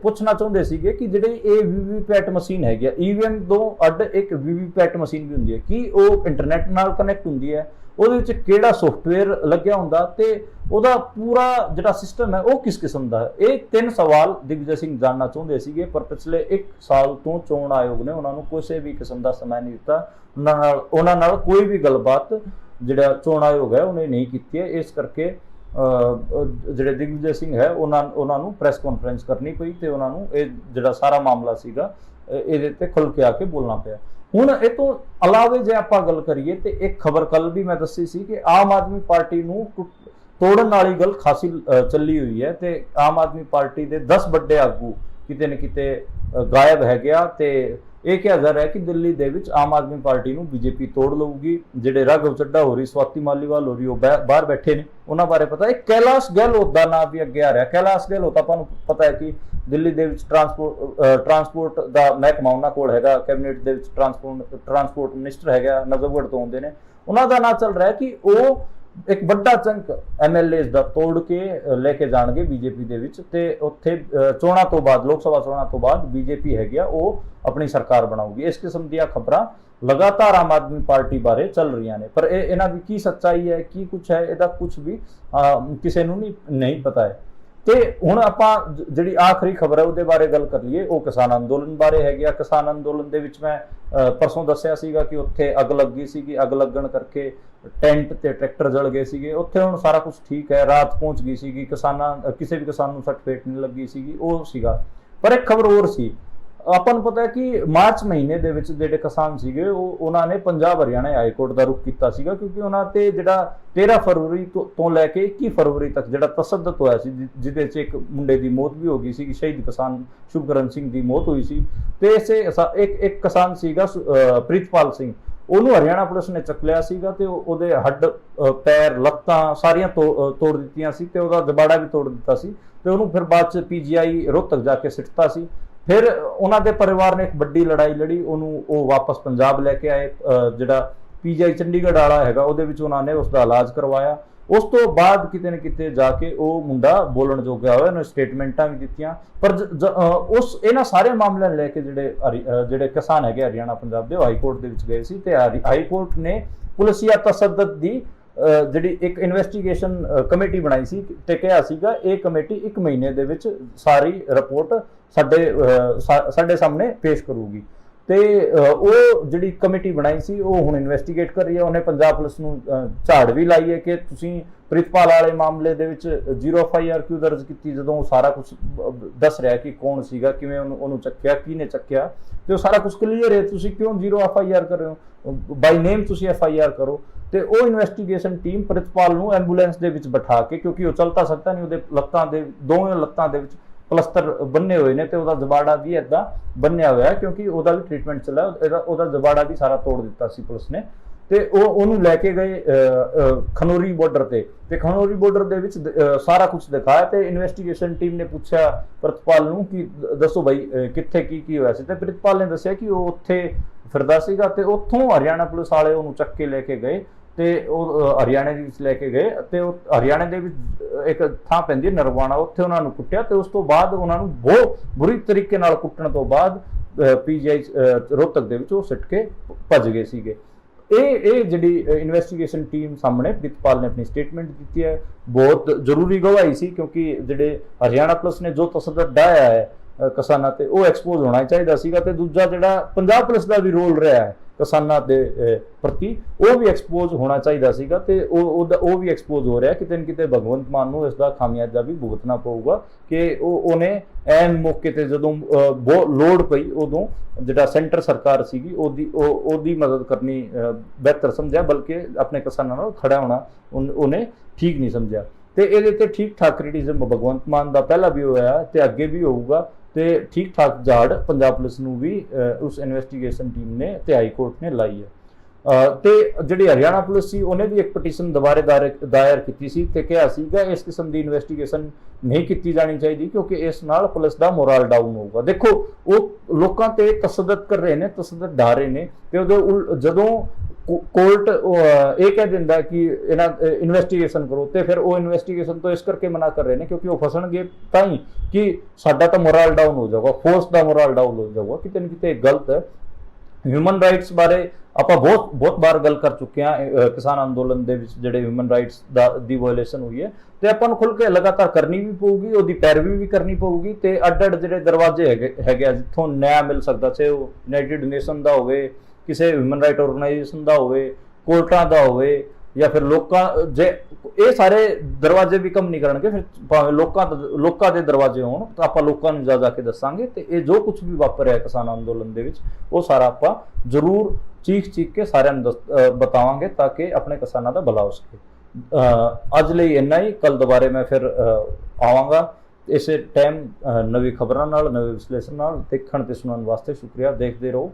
ਪੁੱਛਣਾ ਚਾਹੁੰਦੇ ਸੀਗੇ ਕਿ ਜਿਹੜੇ ਇਹ ਵੀਵੀਪੈਟ ਮਸ਼ੀਨ ਹੈਗੀ ਆ, ਈਵੀਐਮ ਤੋਂ ਅੱਡ ਇੱਕ ਵੀਵੀਪੈਟ ਮਸ਼ੀਨ ਵੀ ਹੁੰਦੀ ਹੈ, ਕੀ ਉਹ ਇੰਟਰਨੈਟ ਨਾਲ ਕਨੈਕਟ ਹੁੰਦੀ ਹੈ, ਉਹਦੇ ਵਿੱਚ ਕਿਹੜਾ ਸੌਫਟਵੇਅਰ ਲੱਗਿਆ ਹੁੰਦਾ ਤੇ ਉਹਦਾ ਪੂਰਾ ਜਿਹੜਾ ਸਿਸਟਮ ਹੈ ਉਹ ਕਿਸ ਕਿਸਮ ਦਾ ਹੈ। ਇਹ 3 ਸਵਾਲ ਦਿਗਵਿਜੇ ਸਿੰਘ ਜਾਣਨਾ ਚਾਹੁੰਦੇ ਸੀਗੇ ਪਰ ਪਿਛਲੇ 1 ਸਾਲ ਤੋਂ ਚੋਣ ਆਯੋਗ ਨੇ ਉਹਨਾਂ ਨੂੰ ਕਿਸੇ ਵੀ ਕਿਸਮ ਦਾ ਸਮਾਂ ਨਹੀਂ ਦਿੱਤਾ। ਉਹਨਾਂ ਨਾਲ ਕੋਈ ਵੀ ਗੱਲਬਾਤ ਜਿਹੜਾ ਚੋਣ ਆਯੋਗ ਹੈ ਉਹਨੇ ਨਹੀਂ ਕੀਤੀ ਹੈ। ਇਸ ਕਰਕੇ ਜਿਹੜੇ ਦਿਗਵਿਜੇ ਸਿੰਘ ਹੈ ਉਹਨਾਂ ਨੂੰ ਪ੍ਰੈਸ ਕਾਨਫਰੰਸ ਕਰਨੀ ਪਈ ਤੇ ਉਹਨਾਂ ਨੂੰ ਇਹ ਜਿਹੜਾ ਸਾਰਾ ਮਾਮਲਾ ਸੀਗਾ ਇਹਦੇ ਤੇ ਖੁੱਲ ਕੇ ਆ ਕੇ ਬੋਲਣਾ ਪਿਆ। ਹੁਣ ਇਹ ਤੋਂ ਇਲਾਵਾ ਜੇ ਆਪਾਂ ਗੱਲ ਕਰੀਏ ਤੇ ਇੱਕ ਖਬਰ ਕੱਲ ਵੀ ਮੈਂ ਦੱਸੀ ਸੀ ਕਿ ਆਮ ਆਦਮੀ ਪਾਰਟੀ ਨੂੰ ਤੋੜਨ ਵਾਲੀ ਗੱਲ ਖਾਸੀ ਚੱਲੀ ਹੋਈ ਹੈ ਤੇ ਆਮ ਆਦਮੀ ਪਾਰਟੀ ਦੇ 10 ਵੱਡੇ ਆਗੂ ਕਿਤੇ ਨਾ ਕਿਤੇ ਗਾਇਬ ਹੈ ਗਿਆ ਤੇ ਇਹ ਕਿਹਾ ਜਾ ਰਿਹਾ ਕਿ ਦਿੱਲੀ ਦੇ ਵਿੱਚ ਆਮ ਆਦਮੀ ਪਾਰਟੀ ਨੂੰ ਬੀਜੇਪੀ ਤੋੜ ਲਊਗੀ। ਜਿਹੜੇ ਰਾਘਵ ਚੱਡਾ ਹੋ ਰਹੀ, ਸਵਾਤੀ ਮਾਲੀਵਾਲ ਹੋ ਰਹੀ, ਉਹ ਬਾਹਰ ਬੈਠੇ ਨੇ, ਉਹਨਾਂ ਬਾਰੇ ਪਤਾ। ਇੱਕ ਕੈਲਾਸ਼ ਗਹਿਲੋਤ ਦਾ ਨਾਮ ਵੀ ਅੱਗੇ ਆ ਰਿਹਾ। ਕੈਲਾਸ਼ ਗਹਿਲੋਤ ਆਪਾਂ ਨੂੰ ਪਤਾ ਹੈ ਕਿ ਦਿੱਲੀ ਦੇ ਵਿੱਚ ਟਰਾਂਸਪੋਰਟ ਦਾ ਮਹਿਕਮਾ ਉਹਨਾਂ ਕੋਲ ਹੈਗਾ, ਕੈਬਨਿਟ ਦੇ ਵਿੱਚ ਟਰਾਂਸਪੋਰਟ ਮਿਨਿਸਟਰ ਹੈਗਾ, ਨਜ਼ਰਗੜ੍ਹ ਤੋਂ ਆਉਂਦੇ ਨੇ। ਉਹਨਾਂ ਦਾ ਨਾਂ ਚੱਲ ਰਿਹਾ ਕਿ ਉਹ ਇੱਕ ਵੱਡਾ ਚੰਕ MLAs ਦਾ ਤੋੜ ਕੇ ਲੈ ਕੇ ਜਾਣਗੇ ਬੀਜੇਪੀ ਦੇ ਵਿੱਚ ਤੇ ਉੱਥੇ ਚੋਣਾਂ ਤੋਂ ਬਾਅਦ, ਲੋਕ ਸਭਾ ਚੋਣਾਂ ਤੋਂ ਬਾਅਦ ਬੀਜੇਪੀ ਹੈਗੀ ਆ ਉਹ ਆਪਣੀ ਸਰਕਾਰ ਬਣਾਊਗੀ। ਇਸ ਕਿਸਮ ਦੀਆਂ ਖਬਰਾਂ ਲਗਾਤਾਰ ਆਮ ਆਦਮੀ ਪਾਰਟੀ ਬਾਰੇ ਚੱਲ ਰਹੀਆਂ ਨੇ ਪਰ ਇਹਨਾਂ ਦੀ ਕੀ ਸੱਚਾਈ ਹੈ, ਕੀ ਕੁਛ ਹੈ, ਇਹਦਾ ਕੁਛ ਵੀ ਕਿਸੇ ਨੂੰ ਨਹੀਂ ਪਤਾ ਹੈ। ਤੇ ਹੁਣ ਆਪਾਂ ਜਿਹੜੀ ਆਖਰੀ ਖਬਰ ਹੈ ਉਹਦੇ ਬਾਰੇ ਗੱਲ ਕਰ ਲਈਏ। ਉਹ ਕਿਸਾਨ ਅੰਦੋਲਨ ਬਾਰੇ ਹੈਗੀ ਆ। ਕਿਸਾਨ ਅੰਦੋਲਨ ਦੇ ਵਿੱਚ ਮੈਂ ਪਰਸੋਂ ਦੱਸਿਆ ਸੀਗਾ ਕਿ ਉੱਥੇ ਅੱਗ ਲੱਗੀ ਸੀਗੀ, ਅੱਗ ਲੱਗਣ ਕਰਕੇ ਟੈਂਟ ਤੇ ਟਰੈਕਟਰ ਜਲ ਗਏ ਸੀਗੇ। ਉੱਥੇ ਹੁਣ ਸਾਰਾ ਕੁਝ ਠੀਕ ਹੈ, ਰਾਤ ਪਹੁੰਚ ਗਈ ਸੀਗੀ, ਕਿਸੇ ਵੀ ਕਿਸਾਨ ਨੂੰ ਸੱਟ ਫੇਟ ਨਹੀਂ ਲੱਗੀ ਸੀਗੀ, ਉਹ ਸੀਗਾ। ਪਰ ਇੱਕ ਖਬਰ ਹੋਰ ਸੀ। ਆਪਾਂ ਨੂੰ ਪਤਾ ਹੈ ਕਿ ਮਾਰਚ ਮਹੀਨੇ ਦੇ ਵਿੱਚ ਜਿਹੜੇ ਕਿਸਾਨ ਸੀਗੇ ਉਹਨਾਂ ਨੇ ਪੰਜਾਬ ਹਰਿਆਣਾ ਹਾਈ ਕੋਰਟ ਦਾ ਰੁਖ ਕੀਤਾ ਸੀਗਾ ਕਿਉਂਕਿ ਉਹਨਾਂ ਤੇ ਜਿਹੜਾ 13 ਫਰਵਰੀ ਤੋਂ ਲੈ ਕੇ 21 ਫਰਵਰੀ ਤੱਕ ਜਿਹੜਾ ਤਸ਼ੱਦਦ ਹੋਇਆ ਸੀ, ਜਿਹਦੇ 'ਚ ਇੱਕ ਮੁੰਡੇ ਦੀ ਮੌਤ ਵੀ ਹੋ ਗਈ ਸੀ, ਸ਼ਹੀਦ ਕਿਸਾਨ ਸ਼ੁਭਕਰਨ ਸਿੰਘ ਦੀ ਮੌਤ ਹੋਈ ਸੀ। ਤੇ ਇੱਕ ਕਿਸਾਨ ਸੀਗਾ ਪ੍ਰੀਤਪਾਲ ਸਿੰਘ, ਉਹਨੂੰ ਹਰਿਆਣਾ ਪੁਲਿਸ ਨੇ ਚੱਕ ਲਿਆ ਸੀਗਾ ਤੇ ਉਹਦੇ ਹੱਡ, ਪੈਰ, ਲੱਤਾਂ ਸਾਰੀਆਂ ਤੋੜ ਦਿੱਤੀਆਂ ਸੀ ਤੇ ਉਹਦਾ ਜਬਾੜਾ ਵੀ ਤੋੜ ਦਿੱਤਾ ਸੀ ਤੇ ਉਹਨੂੰ ਫਿਰ ਬਾਅਦ 'ਚ PGI ਰੋਹਤਕ ਜਾ ਕੇ ਸਿੱਟਤਾ ਸੀ। ਫਿਰ ਉਹਨਾਂ ਦੇ ਪਰਿਵਾਰ ਨੇ ਇੱਕ ਵੱਡੀ ਲੜਾਈ ਲੜੀ, ਉਹ ਵਾਪਸ ਪੰਜਾਬ ਲੈ ਕੇ ਆਏ। ਜਿਹੜਾ PGI ਚੰਡੀਗੜ੍ਹ ਵਾਲਾ ਹੈਗਾ ਉਹਦੇ ਵਿੱਚ ਉਹਨਾਂ ਨੇ ਉਸਦਾ ਇਲਾਜ ਕਰਵਾਇਆ। ਉਸ ਤੋਂ ਬਾਅਦ ਕਿਤੇ ਨਾ ਕਿਤੇ ਜਾ ਕੇ ਉਹ ਮੁੰਡਾ ਬੋਲਣ ਜੋਗਾ ਹੋਇਆ, ਉਹਨੇ ਸਟੇਟਮੈਂਟਾਂ ਵੀ ਦਿੱਤੀਆਂ। ਪਰ ਇਹਨਾਂ ਸਾਰੇ ਮਾਮਲਿਆਂ ਨੂੰ ਲੈ ਕੇ ਜਿਹੜੇ ਕਿਸਾਨ ਹੈਗੇ ਹਰਿਆਣਾ ਪੰਜਾਬ ਦੇ, ਉਹ ਹਾਈ ਕੋਰਟ ਦੇ ਵਿੱਚ ਗਏ ਸੀ ਤੇ ਹਾਈ ਕੋਰਟ ਨੇ ਪੁਲਿਸੀਆ ਤਸ਼ੱਦਦ ਦੀ ਜਿਹੜੀ ਇੱਕ ਇਨਵੈਸਟੀਗੇਸ਼ਨ ਕਮੇਟੀ ਬਣਾਈ ਸੀ ਤੇ ਕਿਹਾ ਸੀਗਾ ਇਹ ਕਮੇਟੀ 1 ਮਹੀਨੇ ਦੇ ਵਿੱਚ ਸਾਰੀ ਰਿਪੋਰਟ ਸਾਡੇ ਸਾਹਮਣੇ ਪੇਸ਼ ਕਰੂਗੀ। ਤੇ ਉਹ ਜਿਹੜੀ ਕਮੇਟੀ ਬਣਾਈ ਸੀ ਉਹ ਹੁਣ ਇਨਵੈਸਟੀਗੇਟ ਕਰ ਰਹੀ ਹੈ। ਉਹਨੇ ਪੰਜਾਬ ਪੁਲਿਸ ਨੂੰ ਝਾੜ ਵੀ ਲਾਈ ਹੈ ਕਿ ਤੁਸੀਂ ਪ੍ਰੀਤਪਾਲ ਵਾਲੇ ਮਾਮਲੇ ਦੇ ਵਿੱਚ 0 FIR ਕਿਉਂ ਦਰਜ ਕੀਤੀ, ਜਦੋਂ ਉਹ ਸਾਰਾ ਕੁਝ ਦੱਸ ਰਿਹਾ ਕਿ ਕੌਣ ਸੀਗਾ, ਕਿਵੇਂ ਉਹਨੂੰ ਚੱਕਿਆ, ਕਿਹਨੇ ਚੱਕਿਆ, ਤੇ ਉਹ ਸਾਰਾ ਕੁਝ ਕਲੀਅਰ ਹੈ। ਤੁਸੀਂ ਕਿਉਂ 0 FIR ਕਰ ਰਹੇ ਹੋ, ਬਾਈ ਨੇਮ ਤੁਸੀਂ FIR ਕਰੋ। ਤੇ ਉਹ ਇਨਵੈਸਟੀਗੇਸ਼ਨ ਟੀਮ ਪ੍ਰਿਤਪਾਲ ਨੂੰ ਐਂਬੂਲੈਂਸ ਦੇ ਵਿੱਚ ਬਿਠਾ ਕੇ, ਕਿਉਂਕਿ ਉਹ ਚੱਲ ਤਾਂ ਸਕਦਾ ਨਹੀਂ, ਉਹਦੇ ਦੋਵੇਂ ਲੱਤਾਂ ਦੇ ਵਿੱਚ ਪਲਸਤਰ ਬੰਨੇ ਹੋਏ ਨੇ ਤੇ ਉਹਦਾ ਜਬਾੜਾ ਵੀ ਏਦਾਂ ਬੰਨਿਆ ਹੋਇਆ ਕਿਉਂਕਿ ਉਹਦਾ ਵੀ ਟ੍ਰੀਟਮੈਂਟ ਚੱਲਿਆ, ਉਹਦਾ ਜਬਾੜਾ ਵੀ ਸਾਰਾ ਤੋੜ ਦਿੱਤਾ ਸੀ ਪੁਲਿਸ ਨੇ। ਤੇ ਉਹਨੂੰ ਲੈ ਕੇ ਗਏ ਖਨੌਰੀ ਬਾਰਡਰ ਤੇ ਖਨੌਰੀ ਬਾਰਡਰ ਦੇ ਵਿੱਚ ਸਾਰਾ ਕੁਝ ਦਿਖਾਇਆ ਤੇ ਇਨਵੈਸਟੀਗੇਸ਼ਨ ਟੀਮ ਨੇ ਪੁੱਛਿਆ ਪ੍ਰਿਤਪਾਲ ਨੂੰ ਕਿ ਦੱਸੋ ਬਾਈ ਕਿੱਥੇ ਕੀ ਹੋਇਆ ਸੀ, ਤੇ ਪ੍ਰਿਤਪਾਲ ਨੇ ਦੱਸਿਆ ਕਿ ਉਹ ਉੱਥੇ ਫਿਰਦਾ ਸੀਗਾ ਤੇ ਉੱਥੋਂ ਹਰਿਆਣਾ ਪੁਲਿਸ ਵਾਲੇ ਉਹਨੂੰ ਚੱਕ ਕੇ ਲੈ ਕੇ ਗਏ ਤੇ ਉਹ ਹਰਿਆਣੇ ਦੇ ਵਿੱਚ ਲੈ ਕੇ ਗਏ ਤੇ ਉਹ ਹਰਿਆਣੇ ਦੇ ਵਿੱਚ ਇੱਕ ਥਾਂ ਪੈਂਦੀ ਹੈ ਨਰਵਾਣਾ, ਉੱਥੇ ਉਹਨਾਂ ਨੂੰ ਕੁੱਟਿਆ ਤੇ ਉਸ ਤੋਂ ਬਾਅਦ ਉਹਨਾਂ ਨੂੰ ਬਹੁਤ ਬੁਰੀ ਤਰੀਕੇ ਨਾਲ ਕੁੱਟਣ ਤੋਂ ਬਾਅਦ PGI ਰੋਹਤਕ ਦੇ ਵਿੱਚ ਉਹ ਸਿੱਟ ਕੇ ਭੱਜ ਗਏ ਸੀਗੇ। ਇਹ ਜਿਹੜੀ ਇਨਵੈਸਟੀਗੇਸ਼ਨ ਟੀਮ ਸਾਹਮਣੇ ਪ੍ਰਿਤਪਾਲ ਨੇ ਆਪਣੀ ਸਟੇਟਮੈਂਟ ਦਿੱਤੀ ਹੈ, ਬਹੁਤ ਜ਼ਰੂਰੀ ਗਵਾਹੀ ਸੀ ਕਿਉਂਕਿ ਜਿਹੜੇ ਹਰਿਆਣਾ ਪੁਲਿਸ ਨੇ ਜੋ ਤਸ਼ੱਦਦ ਢਾਇਆ ਹੈ ਕਿਸਾਨਾਂ ਤੇ ਉਹ ਐਕਸਪੋਜ਼ ਹੋਣਾ ਚਾਹੀਦਾ ਸੀਗਾ ਤੇ ਦੂਜਾ ਜਿਹੜਾ ਪੰਜਾਬ ਪੁਲਿਸ ਦਾ ਵੀ ਰੋਲ ਰਿਹਾ ਹੈ ਕਿਸਾਨਾਂ ਦੇ ਪ੍ਰਤੀ ਉਹ ਵੀ ਐਕਸਪੋਜ਼ ਹੋਣਾ ਚਾਹੀਦਾ ਸੀਗਾ ਤੇ ਉਹ ਵੀ ਐਕਸਪੋਜ਼ ਹੋ ਰਿਹਾ। ਕਿਤੇ ਨਾ ਕਿਤੇ ਭਗਵੰਤ ਮਾਨ ਨੂੰ ਇਸ ਦਾ ਖਾਮਿਆਜ਼ਾ ਵੀ ਭੁਗਤਣਾ ਪਊਗਾ ਕਿ ਉਹਨੇ ਐਨ ਮੌਕੇ ਤੇ ਜਦੋਂ ਲੋੜ ਪਈ ਉਦੋਂ ਜਿਹੜਾ ਸੈਂਟਰ ਸਰਕਾਰ ਸੀਗੀ ਉਹਦੀ ਮਦਦ ਕਰਨੀ ਬਿਹਤਰ ਸਮਝਿਆ, ਬਲਕਿ ਆਪਣੇ ਕਿਸਾਨਾਂ ਨਾਲ ਖੜਾ ਹੋਣਾ ਉਹਨੇ ਠੀਕ ਨਹੀਂ ਸਮਝਿਆ। ਤੇ ਇਹਦੇ ਤੇ ਠੀਕ ਠਾਕ ਕ੍ਰਿਟਿਸਿਜ਼ਮ ਭਗਵੰਤ ਮਾਨ ਦਾ ਪਹਿਲਾਂ ਵੀ ਹੋਇਆ ਤੇ ਅੱਗੇ ਵੀ ਹੋਊਗਾ, ਤੇ ਠੀਕ ਠਾਕ ਝਾੜ ਪੰਜਾਬ ਪੁਲਿਸ ਨੂੰ ਵੀ ਉਸ ਇਨਵੈਸਟੀਗੇਸ਼ਨ ਟੀਮ ਨੇ ਤੇ ਹਾਈ ਕੋਰਟ ਨੇ ਲਾਈ ਹੈ। ਤੇ ਜਿਹੜੀ ਹਰਿਆਣਾ ਪੁਲਿਸ ਸੀ ਉਹਨੇ ਵੀ ਇੱਕ ਪਟੀਸ਼ਨ ਦੁਬਾਰੇ ਦਾਇਰ ਕੀਤੀ ਸੀ ਤੇ ਕਿਹਾ ਸੀਗਾ ਇਸ ਕਿਸਮ ਦੀ ਇਨਵੈਸਟੀਗੇਸ਼ਨ ਨਹੀਂ ਕੀਤੀ ਜਾਣੀ ਚਾਹੀਦੀ, ਕਿਉਂਕਿ ਇਸ ਨਾਲ ਪੁਲਿਸ ਦਾ ਮੋਰਲ ਡਾਊਨ ਹੋਊਗਾ। ਦੇਖੋ ਉਹ ਲੋਕਾਂ ਤੇ ਤਸੱਦਦ ਕਰ ਰਹੇ ਨੇ, ਤਸੱਦਦ ਢਾ ਰਹੇ ਨੇ, ਤੇ ਉਹਦੇ ਜਦੋਂ ਕੋਰਟ ਇਹ ਕਹਿ ਦਿੰਦਾ ਕਿ ਇਹਨਾਂ ਇਨਵੈਸਟੀਗੇਸ਼ਨ ਕਰੋ, ਤੇ ਫਿਰ ਉਹ ਇਨਵੈਸਟੀਗੇਸ਼ਨ ਤੋਂ ਇਸ ਕਰਕੇ ਮਨਾ ਕਰ ਰਹੇ ਨੇ ਕਿਉਂਕਿ ਉਹ ਫਸਣਗੇ ਤਾਂ ਹੀ ਕਿ ਸਾਡਾ ਤਾਂ ਮੋਰਲ ਡਾਊਨ ਹੋ ਜਾਊਗਾ, ਫੋਰਸ ਦਾ ਮੋਰਲ ਡਾਊਨ ਹੋ ਜਾਊਗਾ। ਕਿਤੇ ਨਾ ਕਿਤੇ ਗਲਤ ਹੈ। ਹਿਊਮਨ ਰਾਈਟਸ ਬਾਰੇ ਆਪਾਂ ਬਹੁਤ ਬਾਰ ਗੱਲ ਕਰ ਚੁੱਕੇ ਹਾਂ। ਕਿਸਾਨ ਅੰਦੋਲਨ ਦੇ ਵਿੱਚ ਜਿਹੜੇ ਹਿਊਮਨ ਰਾਈਟਸ ਦੀ ਵਾਇਲੇਸ਼ਨ ਹੋਈ ਹੈ, ਤੇ ਆਪਾਂ ਨੂੰ ਖੁੱਲ੍ਹ ਕੇ ਲਗਾਤਾਰ ਕਰਨੀ ਵੀ ਪਊਗੀ, ਉਹਦੀ ਪੈਰਵੀ ਵੀ ਕਰਨੀ ਪਊਗੀ। ਤੇ ਅੱਡ ਜਿਹੜੇ ਦਰਵਾਜ਼ੇ ਹੈਗੇ ਆ ਜਿੱਥੋਂ ਨਿਆਂ ਮਿਲ ਸਕਦਾ, ਚਾਹੇ ਉਹ ਯੂਨਾਈਟਿਡ ਨੇਸ਼ਨ ਦਾ ਹੋਵੇ, ਕਿਸੇ ਹਿਊਮਨ ਰਾਈਟ ਆਰਗੇਨਾਈਜੇਸ਼ਨ ਦਾ ਹੋਵੇ, ਕੋਰਟਾਂ ਦਾ ਹੋਵੇ, ਜਾਂ ਫਿਰ ਲੋਕਾਂ, ਜੇ ਇਹ ਸਾਰੇ ਦਰਵਾਜ਼ੇ ਵੀ ਕੰਮ ਨਹੀਂ ਕਰਨਗੇ, ਫਿਰ ਭਾਵੇਂ ਲੋਕਾਂ ਦੇ ਦਰਵਾਜ਼ੇ ਹੋਣ ਤਾਂ ਆਪਾਂ ਲੋਕਾਂ ਨੂੰ ਜਾ ਕੇ ਦੱਸਾਂਗੇ। ਤੇ ਇਹ ਜੋ ਕੁਝ ਵੀ ਵਾਪਰਿਆ ਕਿਸਾਨ ਅੰਦੋਲਨ ਦੇ ਵਿੱਚ, ਉਹ ਸਾਰਾ ਆਪਾਂ ਜ਼ਰੂਰ ਚੀਖ ਕੇ ਸਾਰਿਆਂ ਨੂੰ ਬਤਾਵਾਂਗੇ ਤਾਂ ਕਿ ਆਪਣੇ ਕਿਸਾਨਾਂ ਦਾ ਭਲਾ ਹੋ ਸਕੇ। ਅੱਜ ਲਈ ਇੰਨਾ ਹੀ। ਕੱਲ ਦੁਬਾਰੇ ਮੈਂ ਫਿਰ ਆਵਾਂਗਾ ਇਸੇ ਟਾਈਮ ਨਵੀਂ ਖਬਰਾਂ ਨਾਲ, ਨਵੇਂ ਵਿਸ਼ਲੇਸ਼ਣ ਨਾਲ। ਦੇਖਣ ਤੇ ਸੁਣਨ ਵਾਸਤੇ ਸ਼ੁਕਰੀਆ। ਦੇਖਦੇ ਰਹੋ